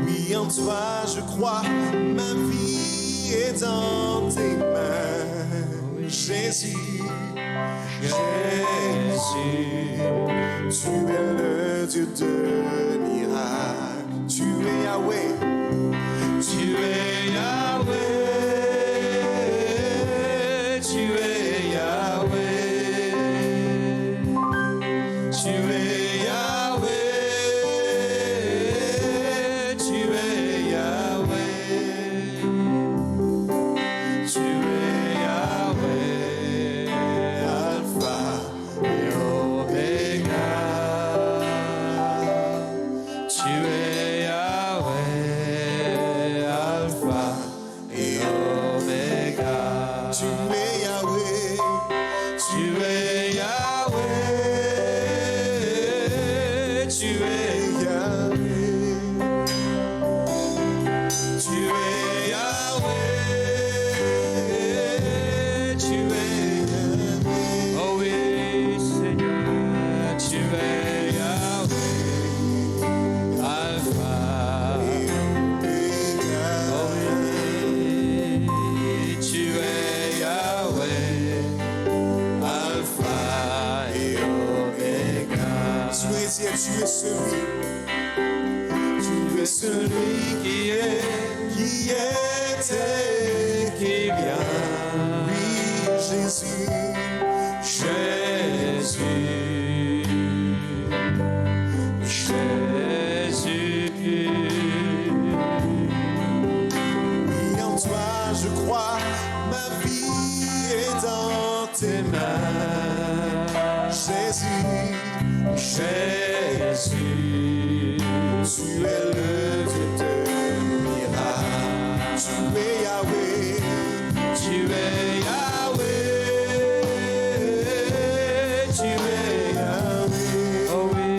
Oui, en toi je crois, ma vie est dans tes mains. Jésus. Tu es le Dieu de miracles. Tu es Yahweh. Tu es Yahweh. Tu es Yahweh. Tu es Yahweh. Tu es Yahweh. Tu es Yahweh. Alpha et Omega. Tu es Yahweh, Alpha et Omega. Tu es Yahweh, tu es Yahweh, tu es Yahweh, tu es Yahweh, tu es Yahweh. Oh oui, Seigneur, tu es Yahweh. Alpha et Omega. Oh oui, tu es Yahweh. Alpha et Omega. Tu es celui. Tu es celui qui était, qui vient. Oui, Jésus. Jésus, Jésus, Oui, en toi je crois, ma vie est dans tes mains. Jésus, Jésus, tu es le Dieu de miracles. Tu es Yahweh, tu es Yahweh, tu es Yahweh. Oh oui,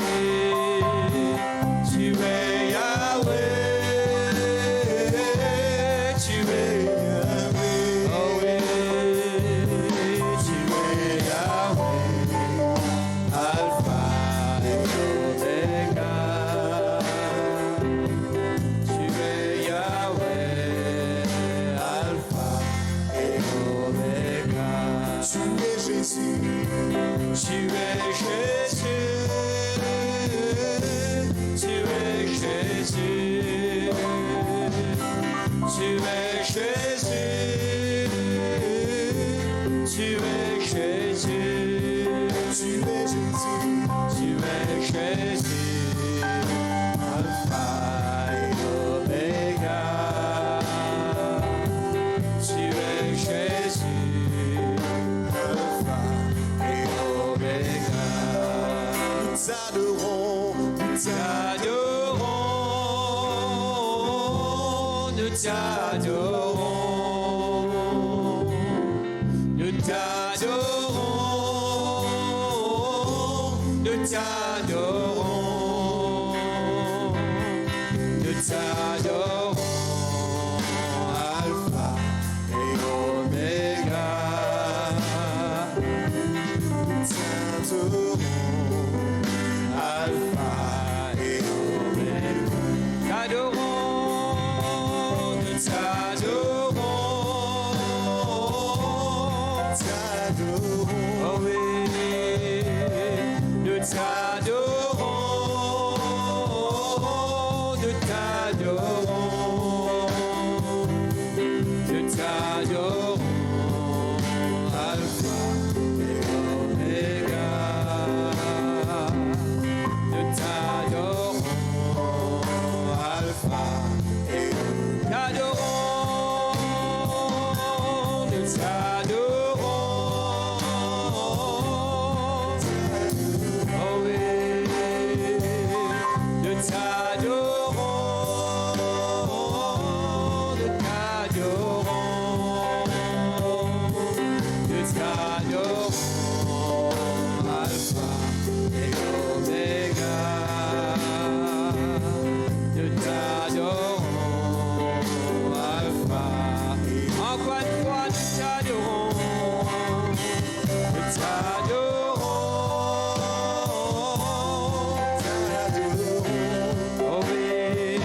tu es Yahweh, tu es Yahweh. Oh oui, tu es Yahweh, Alpha et Omega. Tu es Yahweh, Alpha et Omega. Tu es Jésus, Tu es Jésus, tu es Jésus, tu es Jésus, tu es Jésus, tu es Jésus, tu es Jésus, Alpha et Omega. Tu es Jésus, Alpha et Omega. nous t'adorons, nous Nous t'adorons, nous t'adorons, nous t'adorons, nous t'adorons, Alpha et Omega. t'adorons, Alpha et Omega. T'adorons, nous t'adorons. t'adorons, Oh oui, nous t'adorons, nous t'adorons, nous t'adorons, Alpha et Omega. Nous t'adorons, Alpha et t'adorons, nous t'adorons. Oh oui, nous t'adorons, nous t'adorons, nous t'adorons, Alpha et Omega. Nous t'adorons, Alpha. Encore une fois, nous t'adorons, nous t'adorons. Oh oui,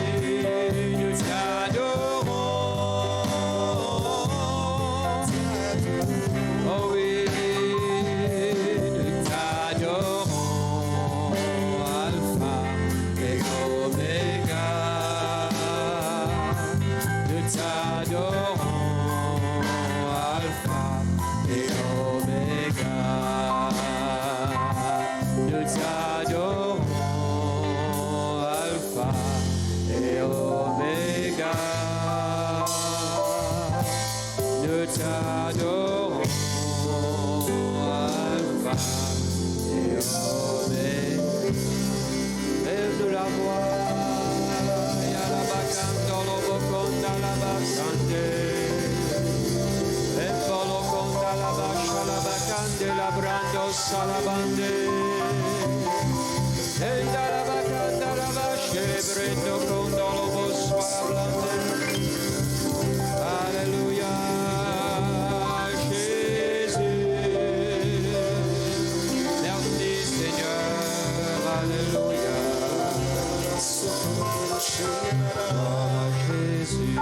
nous t'adorons. Oh oui, nous t'adorons, Alpha et Omega. Nous t'adorons, Alpha et Omega. Nous t'adorons, Alpha et Omega. Nous t'adorons, Alpha et Omega. Lève de la voix, Yalabacando, Loboconda, Labacande. Emboloconda, Labasha, Labacande, Labrando, Salabande. Enda Labacanda, Labashe, Brendo, Condo, Lobo, Swalablande. Alléluia, Jésus. Merci Seigneur, Alléluia. Oh, Jésus.